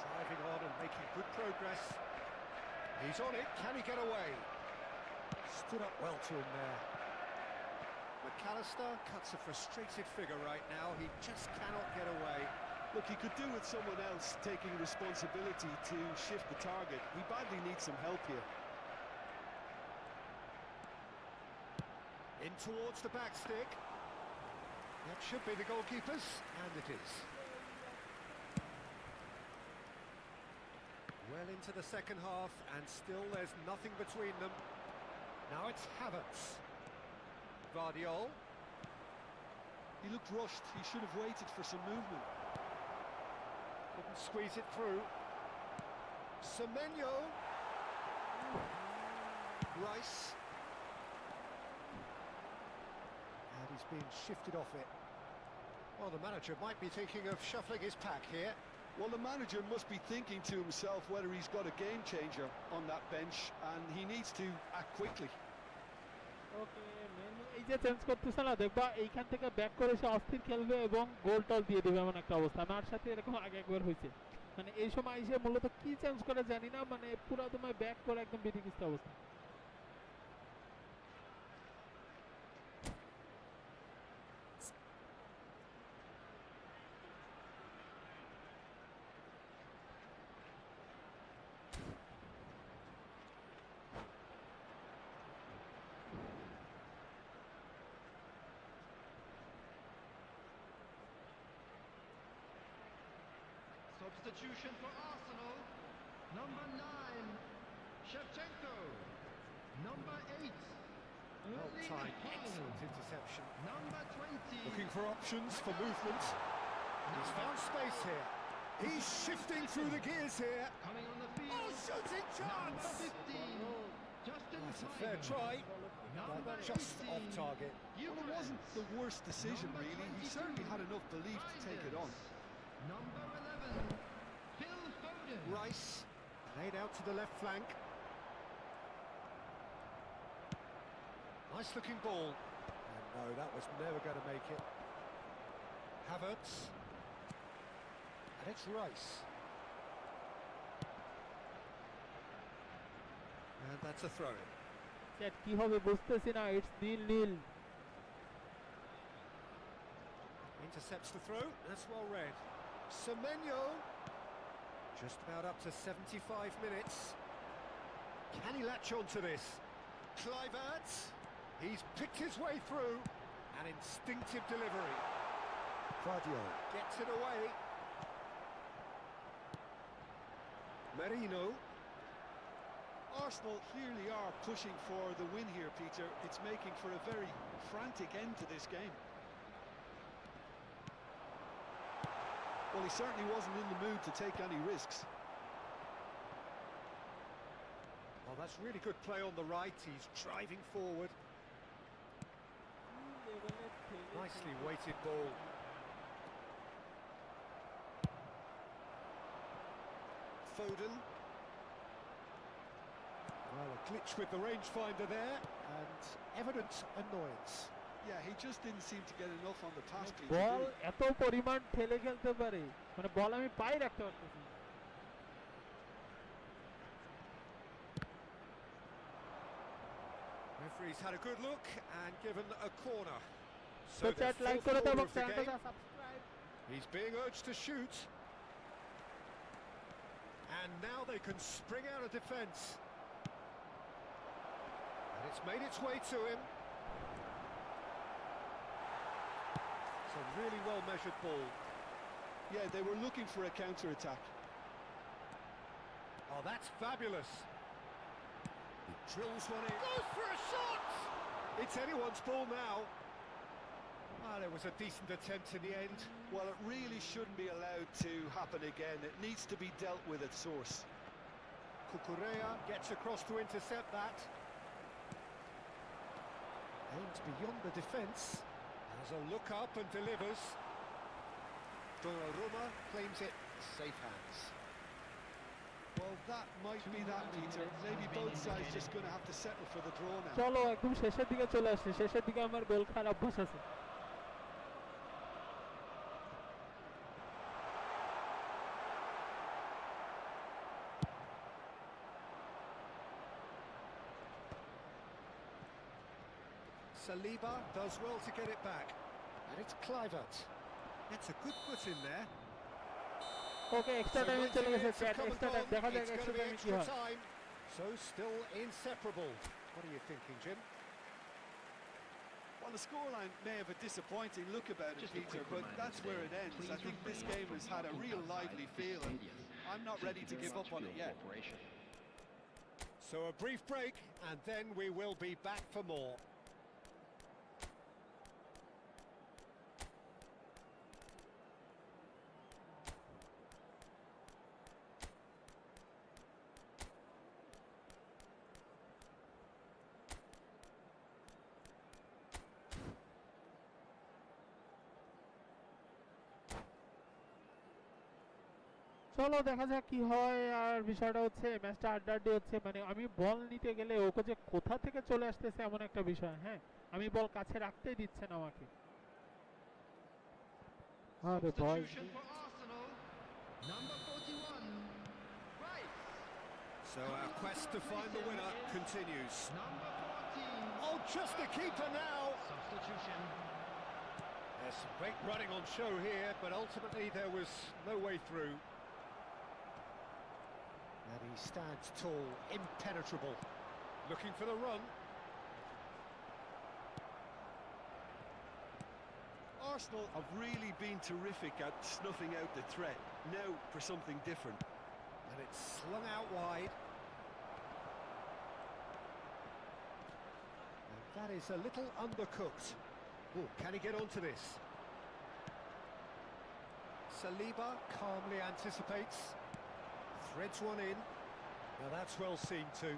Driving on and making good progress. He's on it, can he get away? Stood up well to him there. McAllister cuts a frustrated figure right now, he just cannot get away. Look, he could do with someone else taking responsibility to shift the target. He badly needs some help here. In towards the back stick. That should be the goalkeepers, and it is. Well into the second half, and still there's nothing between them. Now it's Havertz. Guardiola. He looked rushed. He should have waited for some movement. Couldn't squeeze it through. Semenyo. Rice. And he's being shifted off it. Well, the manager might be thinking of shuffling his pack here. Well, the manager must be thinking to himself whether he's got a game changer on that bench, and he needs to act quickly. Okay menu এই যে change করতেছে না দেখবা এইখান থেকে back করে সে অস্থির খেলবে এবং গোল টল দিয়ে দিবে এমন একটা অবস্থা আমার সাথে এরকম আগে একবার হয়েছে মানে এই সময় এসে মূলত কি চেঞ্জ করে জানি না মানে পুরো তোমায় ব্যাক করে একদম বিধিকিস্ত অবস্থা Substitution for Arsenal. Number 9, Shevchenko. Number 8, Erling Well-timed, Haaland. excellent interception. Number 20. Looking for options for movement. He's found space here. He's shifting through the gears here. Coming on the field. Oh, shooting Number chance! 15, Justin That's a fair Kluivert. try, Number but just 18, off target. Well, it wasn't the worst decision, Number really. He 22, certainly had enough belief to take it on. Number 11, Phil Foden. Rice, laid out to the left flank. Nice looking ball. And no, that was never going to make it. Havertz. And it's Rice. And that's a throw-in. Chat কি হবে বুঝতেছি না, it's Neil Intercepts the throw. That's well read. Semenyo. Just about up to 75 minutes. Can he latch on to this? Kluivert. He's picked his way through. An instinctive delivery. Vardio gets it away. Merino. Arsenal clearly are pushing for the win here, Peter. It's making for a very frantic end to this game. Well, he certainly wasn't in the mood to take any risks. Well, that's really good play on the right. He's driving forward. Nicely weighted ball. Foden. Well, a glitch with the rangefinder there, and evident annoyance. Yeah, he just didn't seem to get enough on the pass. Peter, ball did he? এত পরিমাণ ঠেলে খেলতে পারে, মানে বল আমি পাই রাখতে পারতেছি। Referee's had a good look and given a corner. তো the চ্যাট লাইক fourth করে দাও corner এবং of the চ্যানেলটা game. Subscribe. He's being urged to shoot. And now they can spring out of defence. And it's made its way to him. It's a really well-measured ball. Yeah, they were looking for a counter-attack. Oh, that's fabulous. He drills one in. Goes for a shot! It's anyone's ball now. Ah, there was a decent attempt in the end. Well, it really shouldn't be allowed to happen again. It needs to be dealt with at source. Cucurella gets across to intercept that. Aims beyond the defence. Has a look up and delivers. Donnarumma claims it. Safe hands. Well, that might be that, Peter. Maybe both sides just going to have to settle for the draw now. চলো একদম শেষের দিকে চলে আসছে, শেষের দিকে আমার গোল খাওয়ার অভ্যাস আছে। Saliba does well to get it back. And it's Kluivert. Gets a good foot in there. Okay extra টাইমে চলে গেছে চ্যাট, এক্সট্রা টাইম দেখা যাক It's extra going to be টাইমে কি extra হয়। time. So still inseparable. What are you thinking, Jim? Well, the scoreline may have a disappointing look about it, Just a Peter, quick but reminder that's today, where it ends. please I think this refrain game from has had a talking real outside lively the feel, and stadium. I'm not ready to give up on it yet. So a brief break, and then we will be back for more. চলো দেখা যাক কি হয়। আর বিষয়টা হচ্ছে ম্যাচটা আড্ডাআড্ডি হচ্ছে, মানে আমি বল নিতে গেলে ওকে যে কোথা থেকে চলে আসতেছে এমন একটা বিষয়। হ্যাঁ, আমি বল কাছে রাখতেই দিচ্ছে না আমাকে। আরে বল Substitution for Arsenal. Number 41, Rice. So our quest to find the winner continues. Number 14. Oh, just the keeper now. Substitution. There's some great running on show here, but ultimately there was no way through. And he stands tall, impenetrable. Looking for the run. Arsenal have really been terrific at snuffing out the threat. Now for something different. And it's slung out wide. And that is a little undercooked. Oh, can he get onto this? Saliba calmly anticipates. Threads one in. Now that's well seen too.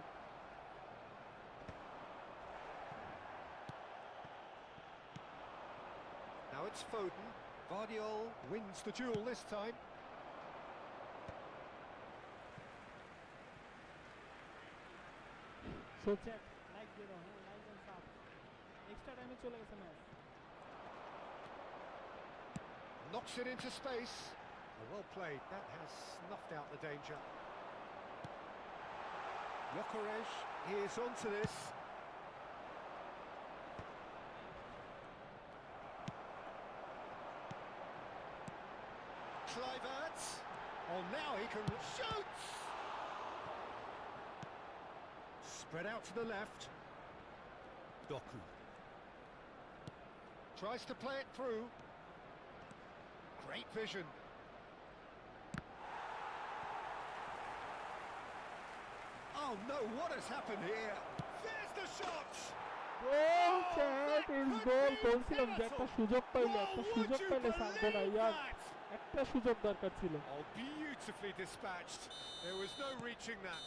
Now it's Foden. Vardiol wins the duel this time. So chat like দিয়ে দাও হ্যাঁ like and sub extra টাইমে চলে গেছে match Knocks it into space. Well played. That has snuffed out the danger. Jokerej is onto this. Kluivert. Oh, now he can shoot! Spread out to the left. Doku. Tries to play it through. Great vision. Oh no, what has happened here? There's the shot! Goal chat is goal বলছিলাম যে একটা সুযোগ পাইলে সারবো না ইয়ার একটা সুযোগ দরকার ছিল Oh, beautifully dispatched. There was no reaching that.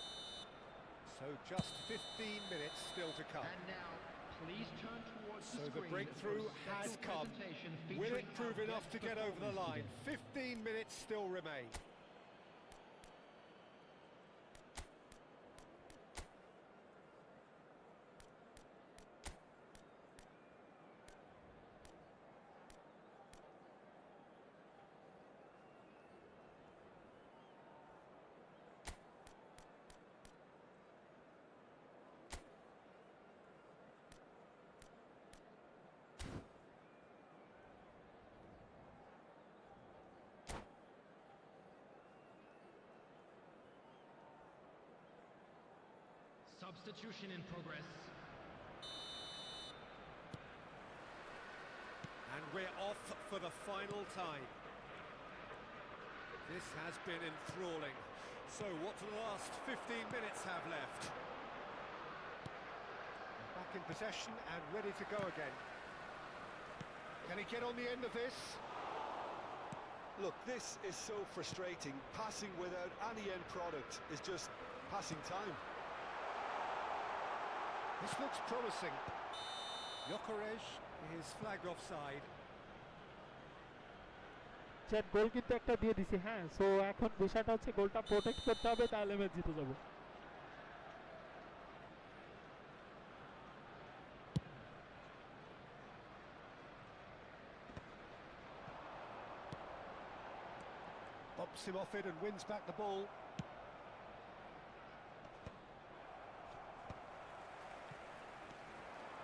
So just 15 minutes still to come. And now, please turn towards So the the screen breakthrough for a special has come. presentation Will featuring it prove our enough guest to get over the line? performance. 15 minutes still remain. Substitution in progress. And we're off for the final time. This has been enthralling. So what do the last 15 minutes have left? Back in possession and ready to go again. Can he get on the end of this? Look, this is so frustrating. Passing without any end product is just passing time. This looks promising. Jokerej is flagged offside. Chat goal কিন্তু একটা দিয়ে দিছি হ্যাঁ so এখন বিষয়টা হচ্ছে গোলটা protect করতে হবে তাহলে ম্যাচ জিতে যাব Bumps him off it and wins back the ball.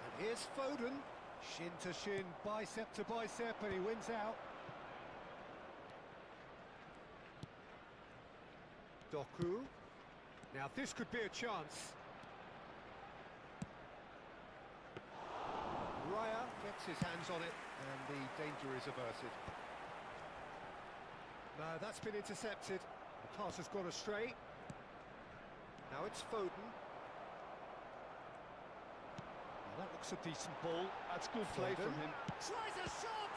And here's Foden. Shin to shin, bicep to bicep, and he wins out. Doku. Now this could be a chance. Raya gets his hands on it, and the danger is averted. No, that's been intercepted. The pass has gone astray. Now it's Foden. Now that looks a decent ball. That's good play from him. Tries a shot!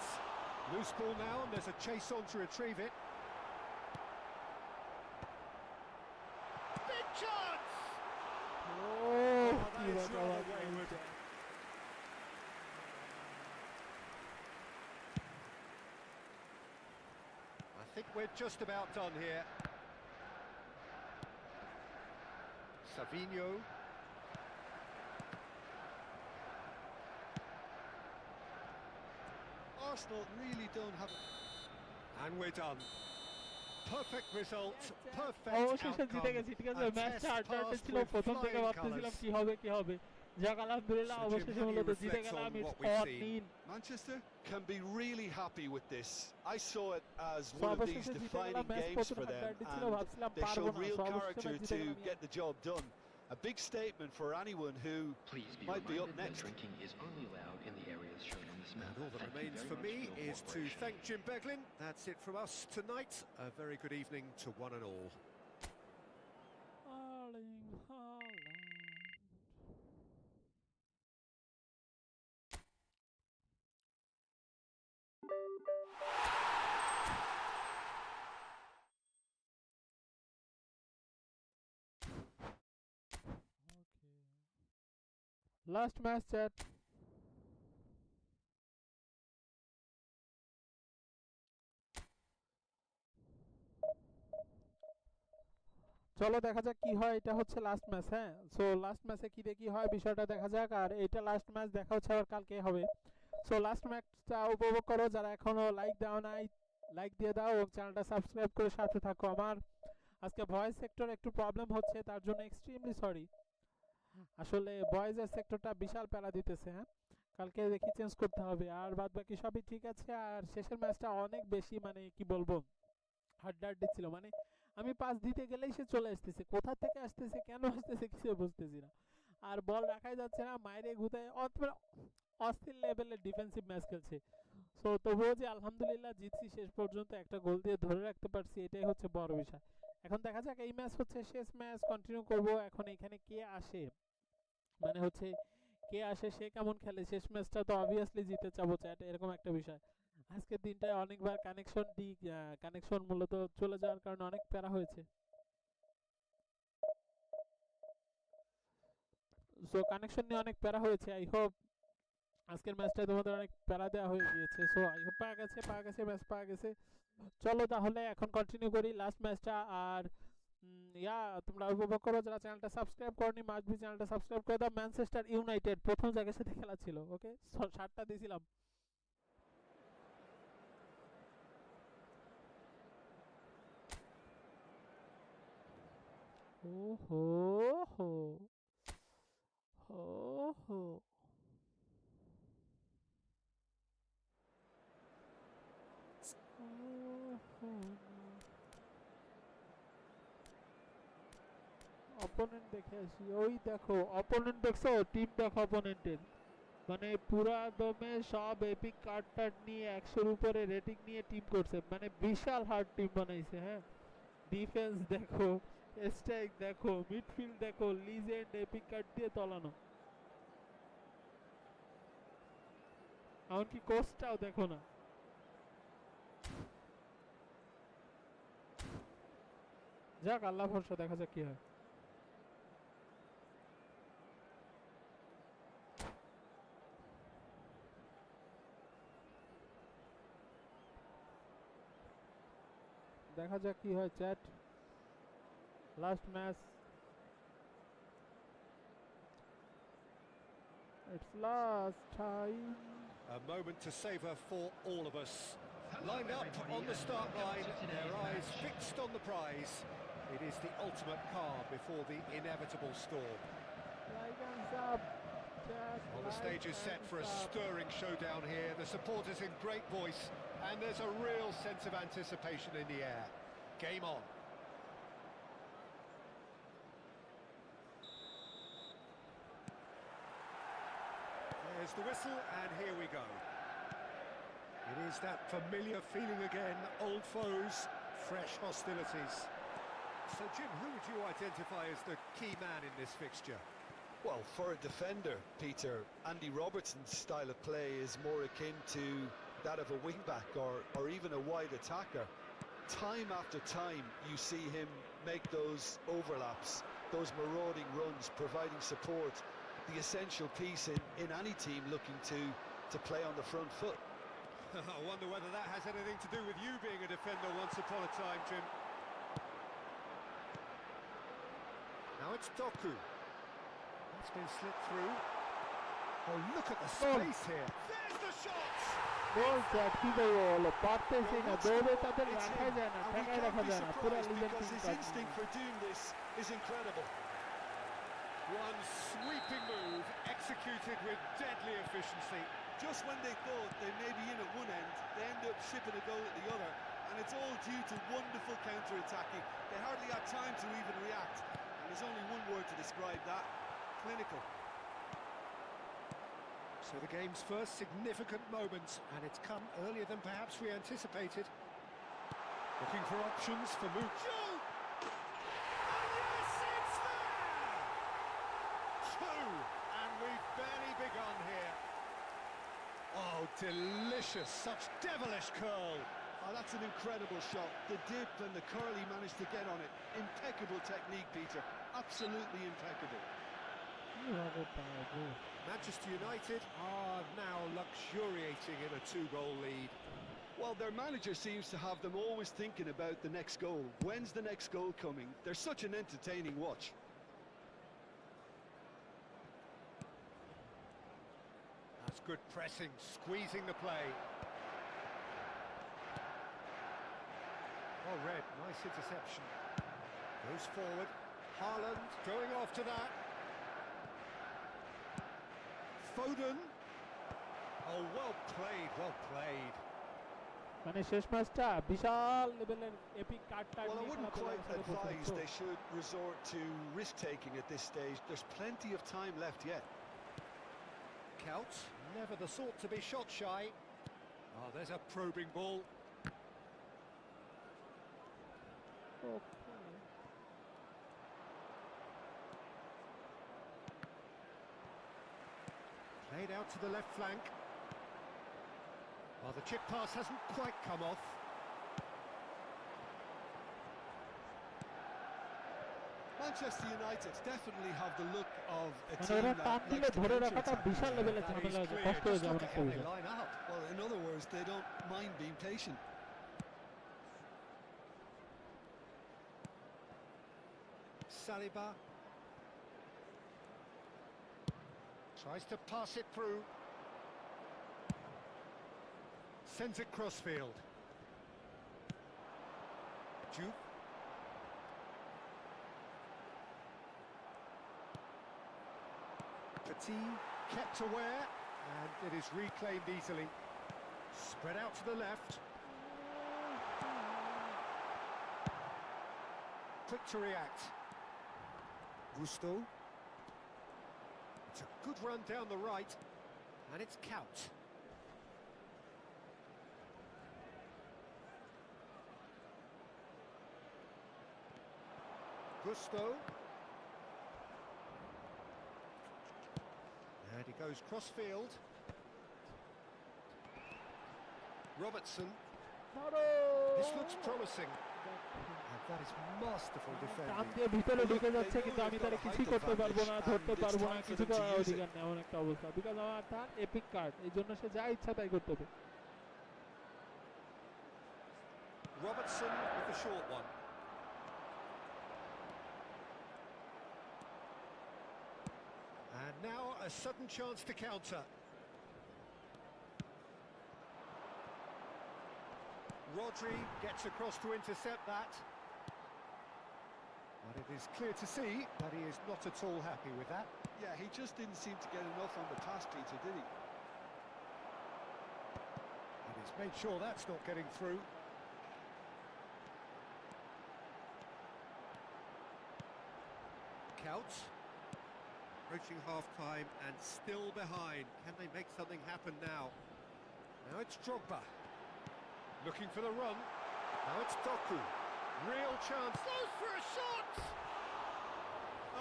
Loose ball now, and there's a chase on to retrieve it. Big chance! Oh, that is rather wayward. I think we're just about done here. Savinho. Arsenal really don't have... And we're done. Perfect result, perfect অবশেষে জিতে গেছি ঠিক আছে ম্যাচটা আটটা ছিল প্রথম থেকে ভাবতেছিলাম কি হবে যাক আলহামদুলিল্লাহ অবশেষে মূলত জিতে গেলাম ইটস অন নিন Manchester can be really happy with this. I saw it as one of these defining games for them, and they showed real character to get the job done. A big statement for anyone who Please be might be up reminded that next. drinking is only allowed in the areas shown on this And all that remains for me is to thank Jim Beglin. That's it from us tonight. A very good evening to one and all. Erling Haaland. Last match chat. চলো দেখা যাক কি হয়। এটা হচ্ছে last match, হ্যাঁ। So last ম্যাচে কি দেখি হয় বিষয়টা দেখা যাক। আর এটা লাস্ট ম্যাচ, দেখা হচ্ছে আবার কালকে হবে। সো লাস্ট ম্যাচটা উপভোগ করো। যারা এখনো লাইক দাও নাই, লাইক দিয়ে দাও এবং চ্যানেলটা সাবস্ক্রাইব করে সাথে থাকো। আমার আজকে ভয়েস সেক্টর একটু প্রবলেম হচ্ছে, তার জন্য এক্সট্রিমলি সরি। আসলে ভয়েসের সেক্টরটা বিশাল প্যারা দিতেছে, হ্যাঁ। কালকে দেখি চেঞ্জ করতে হবে। আর বাদ বাকি সবই ঠিক আছে। আর শেষের ম্যাচটা অনেক বেশি, মানে কি বলবো, হাড্ডাহাড্ডি ছিল। মানে আমি পাস দিতে গেলেই সে চলে আসতেছে, কোথা থেকে আসতেছে, কেন আসতেছে, কিছু বুঝতেছি না। আর বল রাখাই যাচ্ছে না, মাইরে ঘুতায় অস্থির লেভেলের ডিফেন্সিভ ম্যাচ খেলছে। সো তবুও যে আলহামদুলিল্লাহ জিতছি, শেষ পর্যন্ত একটা গোল দিয়ে ধরে রাখতে পারছি, এটাই হচ্ছে বড় বিষয়। এখন দেখা যাক, এই ম্যাচ হচ্ছে শেষ ম্যাচ, কন্টিনিউ করব। এখন এখানে কে আসে, মানে হচ্ছে কে আসে, সে কেমন খেলে, শেষ ম্যাচটা তো অবভিয়াসলি জিতে চাবো চ্যাট, এরকম একটা বিষয়। আজকের দিনটায় অনেকবার কানেকশন মূলত চলে যাওয়ার কারণে অনেক প্যারা হয়েছে। সো কানেকশন নিয়ে অনেক প্যারা হয়েছে। আই হোপ আজকের ম্যাচটায় তোমাদের অনেক প্যারা দেওয়া হয়ে গিয়েছে। সো আই হোপ পাওয়া গেছে ম্যাচ পাওয়া গেছে। চলো তাহলে এখন কন্টিনিউ করি লাস্ট ম্যাচটা। আর তোমরা উপভোগ করো। যারা চ্যানেলটা সাবস্ক্রাইব করনি, মাস্ট বি চ্যানেলটা সাবস্ক্রাইব করে দাও। ম্যানচেস্টার ইউনাইটেড প্রথম জায়গার সাথে খেলা ছিল, ওকে। শার্টটা দিয়েছিলাম। ওহো হো হো হো অপোনেন্ট দেখে আসি। ওই দেখো অপোনেন্ট, দেখছো টিম দেখো অপোনেন্টের, মানে পুরা দমে সব এপিক কার্ড টার্ড নিয়ে 100-র উপরে রেটিং নিয়ে টিম করছে, মানে বিশাল হার্ড টিম বানাইছে, হ্যাঁ। ডিফেন্স দেখো, স্ট্রাইক দেখো, মিডফিল্ড দেখো, লিজেন্ড এপিক কার্ড দিয়ে তলানো। এমনকি কোচটাও দেখো না। যাক, আল্লাহ ভরসা, দেখা যাক কি হয়। দেখা যাক কি হয় chat. Last match, it's last time. A moment to savour for all of us. Lined up on the start line, their eyes fixed on the prize. It is the ultimate calm before the inevitable storm. Well, the stage is set for a stirring showdown here. The supporters in great voice, and there's a real sense of anticipation in the air. Game on. There's the whistle, and here we go. It is that familiar feeling again, old foes, fresh hostilities. So, Jim, who would you identify as the key man in this fixture? Well, for a defender, Peter, Andy Robertson's style of play is more akin to that of a wing-back or even a wide attacker. Time after time, you see him make those overlaps, those marauding runs, providing support, the essential piece in any team looking to play on the front foot. I wonder whether that has anything to do with you being a defender once upon a time, Jim. Now it's Doku. That's been slipped through. Oh, look at the space here. There's the shot! Goal chat, কি করবো বলো, পারতেছি না, দৌড়ে তাদের রাখাই যায় না, ঠেকাই রাখা যায় না, পুরো because his instinct for doing this is incredible. One sweeping move executed with deadly efficiency. Just when they thought they may be in at one end, they end up shipping a goal at the other, and it's all due to wonderful counter-attacking. They hardly had time to even react, and there's only one word to describe that: clinical. So the game's first significant moment, and it's come earlier than perhaps we anticipated. Looking for options for Mucho. And yes, it's there! Two, and we've barely begun here. Oh, delicious, such devilish curl. Oh, that's an incredible shot. The dip and the curl he managed to get on it. Impeccable technique, Peter. Absolutely impeccable. Manchester United are now luxuriating in a two-goal lead. Well, their manager seems to have them always thinking about the next goal. When's the next goal coming? They're such an entertaining watch. That's good pressing, squeezing the play. Oh, Red, nice interception. Goes forward. Haaland going after that. Foden. Oh, well played, well played. মানে শেষ ম্যাচটা বিশাল লেভেলের epic কার্ডটা Well, I wouldn't quite advise they should resort to risk-taking at this stage. There's plenty of time left yet. Counts, never the sort to be shot shy. Oh, there's a probing ball. Played out to the left flank. Well, the chip pass hasn't quite come off. Manchester United definitely have the look of a মানে team ওরা that টান দিলে likes to ধরে রাখাটা counter-attack. বিশাল লেভেলের That ঝামেলা is হয়েছে, clear. কষ্ট হয়ে Just যাবে look না at how খুবই। they line up. Well, in other words, they don't mind being patient. Saliba tries to pass it through. Sends it crossfield. Juve. Petit kept aware, and it is reclaimed easily. Spread out to the left. Quick to react. Gusto. It's a good run down the right, and it's Count. Gusto. And he goes cross-field. Robertson. This looks promising. And that is masterful টান defending. দিয়ে ভিতরে ঢুকে যাচ্ছে, কিন্তু আমি তারা they've got কিছুই height করতে পারবো না, advantage, ধরতে and it's পারবো না, time for কিছু them to করার use it. অধিকার নেই, এমন একটা অবস্থা। বিকজ আমার তার এপিক কার্ড, এই জন্য সে যা ইচ্ছা তাই করতে হবে। Robertson with the short one. And now a sudden chance to counter. Rodri gets across to intercept that. But it is clear to see that he is not at all happy with that. Yeah, he just didn't seem to get enough on the pass, Peter, did he? And he's made sure that's not getting through. Counts. Approaching half-time and still behind. Can they make something happen now? Now it's Drogba. Looking for the run. Now it's Doku. Real chance. Goes for a shot!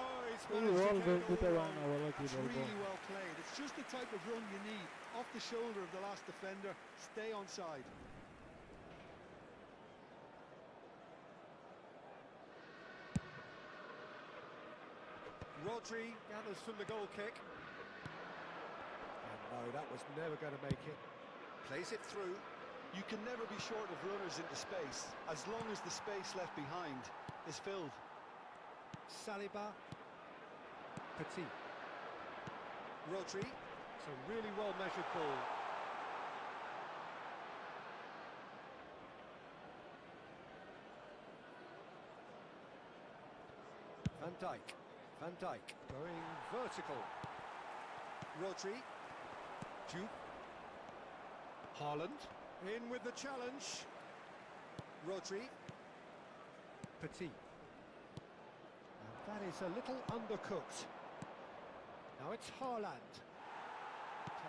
Oh, he's managed to get it all wrong. That's really well played. It's just the type of run you need. Off the shoulder of the last defender, stay onside. Rodri gathers from the goal kick. And no, that was never going to make it. Plays it through. You can never be short of runners into space, as long as the space left behind is filled. Saliba. Petit. Rodri. It's a really well-measured ball. Van Dijk. Van Dijk going vertical. Rodri. Juve. Haaland. In with the challenge. Rodri. Petit. And that is a little undercooked. Now it's Haaland.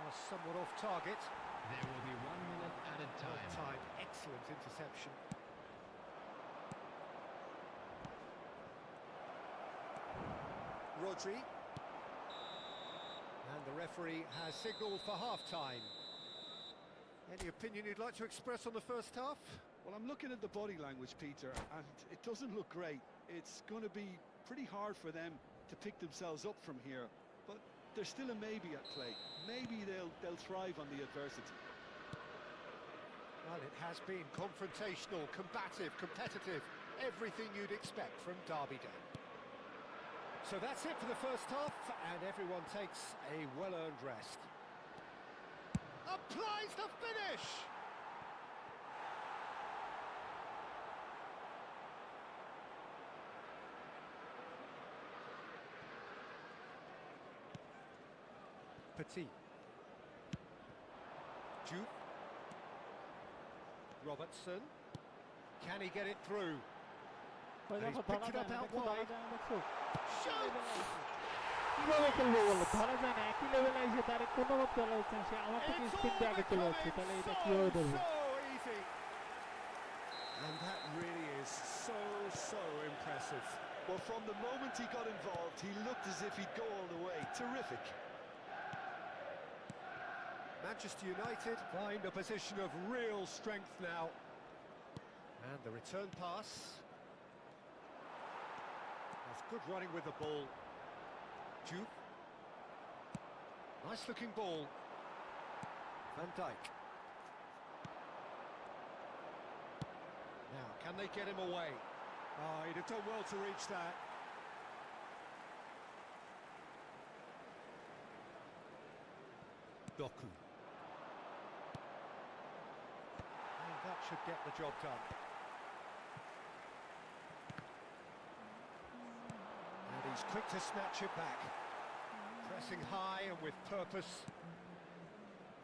was somewhat off target. There will be 1 minute added Well time. timed, excellent interception. Rodri. And the referee has signalled for half-time. Any opinion you'd like to express on the first half? Well, I'm looking at the body language, Peter, and it doesn't look great. It's going to be pretty hard for them to pick themselves up from here, but there's still a maybe at play. Maybe they'll thrive on the adversity. Well, it has been confrontational, combative, competitive, everything you'd expect from Derby Day. So that's it for the first half, and everyone takes a well-earned rest. Applies the finish! Petit. Juve. Robertson. Can he get it through? He's picked it up out wide. কিভাবে খেলবো বলো, ধরা যায় না, একই লেভেলে এসে তারে কোনো মত খেলা হচ্ছে না, সে আমার থেকে স্পিন দিয়ে আগে চলে যাচ্ছে, তাহলে এটা কিভাবে ধরবো? And that really is so impressive. Well, from the moment he got involved, he looked as if he'd go all the way. Terrific. Manchester United find a position of real strength now. And the return pass. That's good running with the ball. Juve. Nice looking ball. Van Dijk. Now, can they get him away? Oh, he'd have done well to reach that. Doku. And that should get the job done. And he's quick to snatch it back. Pressing high and with purpose.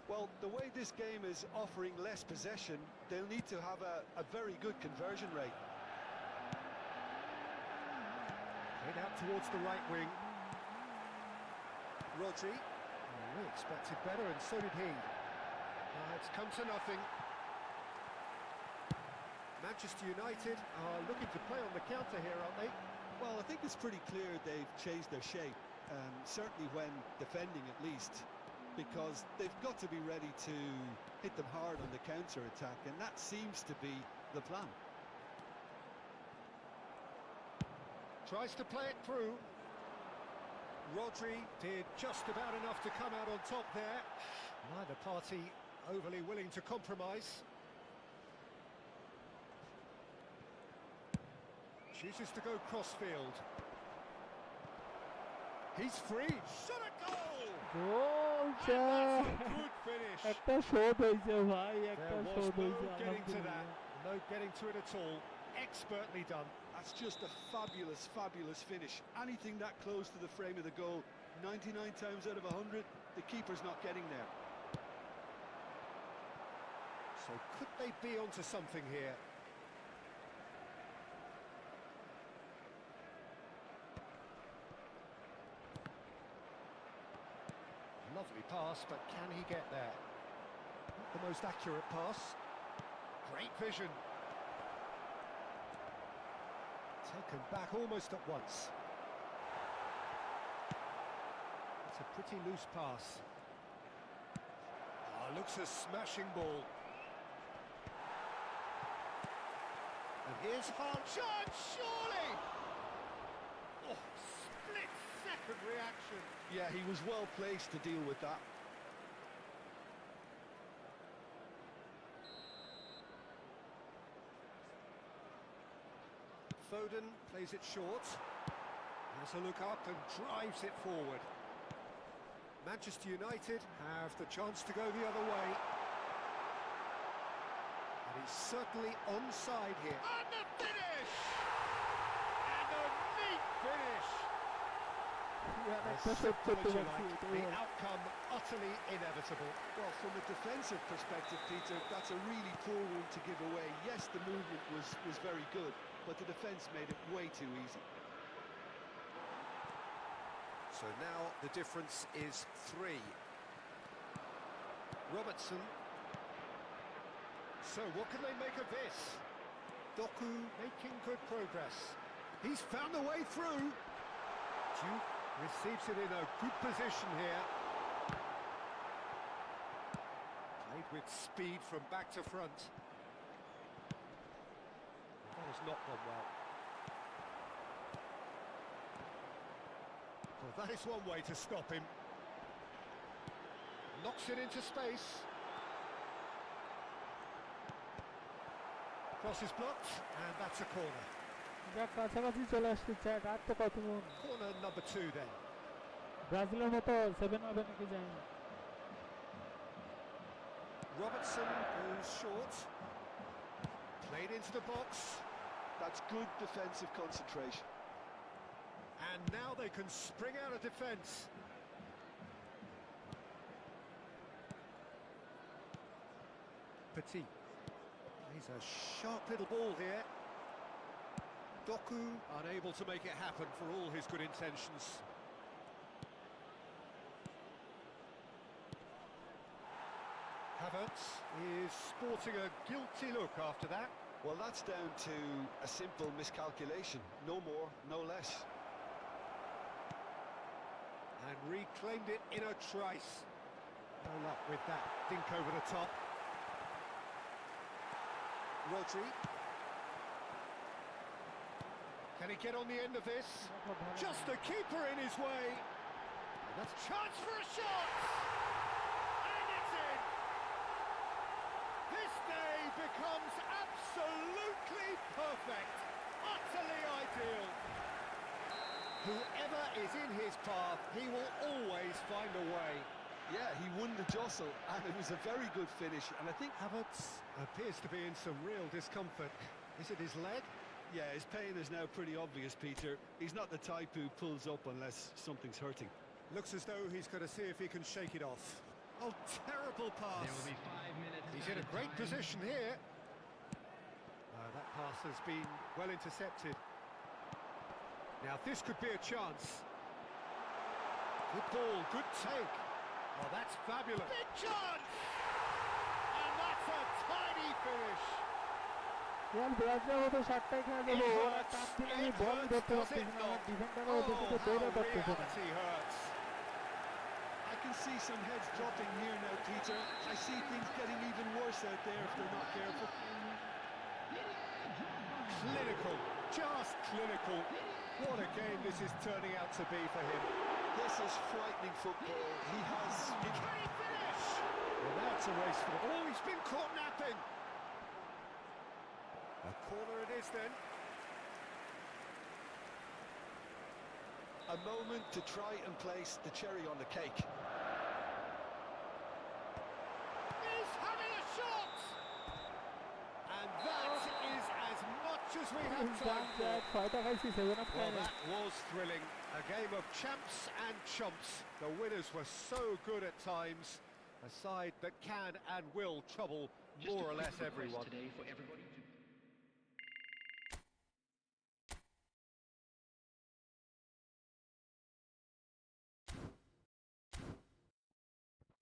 Well, the way this game is offering less possession, they'll need to have a very good conversion rate. Played out towards the right wing. Rodri. We expected better, and so did he. It's come to nothing. Manchester United are looking to play on the counter here, aren't they? Well, I think it's pretty clear they've changed their shape, certainly when defending at least, because they've got to be ready to hit them hard on the counter-attack, and that seems to be the plan. Tries to play it through. Rodri did just about enough to come out on top there. Neither party overly willing to compromise. Chooses to go crossfield. He's free. Shot a goal! বলছে Good finish. একটা shot হইছে ভাই, একটা There was shot no হইছে, getting to that. আলহামদুলিল্লাহ। No getting to it at all. Expertly done. That's just a fabulous finish. Anything that close to the frame of the goal, 99 times out of 100, the keeper's not getting there. So could they be onto something here? Lovely pass, but can he get there? Not the most accurate pass. Great vision. Taken back almost at once. It's a pretty loose pass. Oh, looks a smashing ball. And here's Hart. Chance, surely! Oh, split-second reaction. Yeah, he was well placed to deal with that. Foden plays it short. Has a look up and drives it forward. Manchester United have the chance to go the other way. And he's certainly onside here. And the finish! And a neat finish! একটা shot করতে পারছি, The outcome utterly inevitable. Well, from a defensive perspective, Peter, that's a really poor one to give away. Yes, the movement was very good, but the defence made it way too easy. So now the difference is 3. Robertson. So what can they make of this? Doku making good progress. He's found a way through. Juve receives it in a good position here. Played with speed from back to front. That has not gone well. Well, that is one way to stop him. Knocks it into space. Cross is blocked, and that's a corner. যা কাছাকাছি চলে আসছে chat আর তো কত Corner number 2 then. ব্রাজিলের মতো 7 হবে নাকি জানি না Robertson goes short. Played into the box. That's good defensive concentration. And now they can spring out of defence. Petit. He's a sharp little ball here. Doku unable to make it happen for all his good intentions. Havertz is sporting a guilty look after that. Well, that's down to a simple miscalculation. No more, no less. And reclaimed it in a trice. No luck with that. Dink over the top. Rodri. Can he get on the end of this? Just the keeper in his way. And that's a chance for a shot! And it's in! This day becomes absolutely perfect. Utterly ideal. Whoever is in his path, he will always find a way. Yeah, he won the jostle, and it was a very good finish, and I think Havertz appears to be in some real discomfort. Is it his leg? Yeah, his pain is now pretty obvious, Peter. He's not the type who pulls up unless something's hurting. Looks as though he's going to see if he can shake it off. Oh, terrible pass. There will be 5 minutes. He's in a great position here. That pass has been well intercepted. Now this could be a chance. Good ball, good take. Oh, that's fabulous. Big chance! And that's a tiny finish. ইয়ার ব্রাজিলের মতো শার্টটাই খেলা দেবো ওরা টান দিলে আমি বল ধরতে পারতেছি না আমার ডিফেন্ডারও ওদের দিকে দৌড়ে পারতেছে না Reality hurts. I can see some heads dropping here now, Peter. I see things getting even worse out there if they're not careful. Clinical, just clinical. What a game this is turning out to be for him. this is frightening football. He has... Can he finish? Well, now it's a race for the... Oh, he's been caught napping. A corner it is then. a moment to try and place the cherry on the cake. He's having a shot! And that is as much as we have time for. Well, that was thrilling. A game of champs and chumps. The winners were so good at times. A side that can and will trouble more or less everyone. Today for everybody to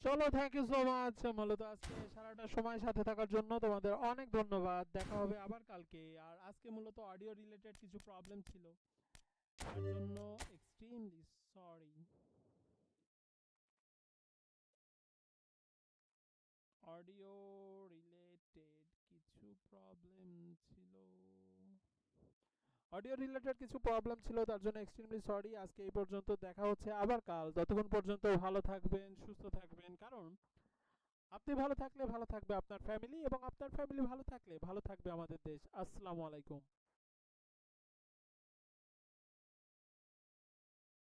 চলো thank you so much মূলত আজকে সারাটা সময় সাথে থাকার জন্য তোমাদের অনেক ধন্যবাদ দেখা হবে আবার কালকে আর আজকে মূলত অডিও রিলেটেড কিছু প্রবলেম ছিল তার জন্য এক্সট্রিমলি সরি অডিও রিলেটেড কিছু প্রবলেম ছিল অডিও রিলেটেড কিছু প্রবলেম ছিল তার জন্য এক্সট্রিমলি সরি আজকে এই পর্যন্ত দেখা হচ্ছে আবার কাল ততক্ষণ পর্যন্ত ভালো থাকবেন সুস্থ থাকবেন কারণ আপনি ভালো থাকলে ভালো থাকবে আপনার ফ্যামিলি এবং আপনার ফ্যামিলি ভালো থাকলে ভালো থাকবে আমাদের দেশ আসসালামু আলাইকুম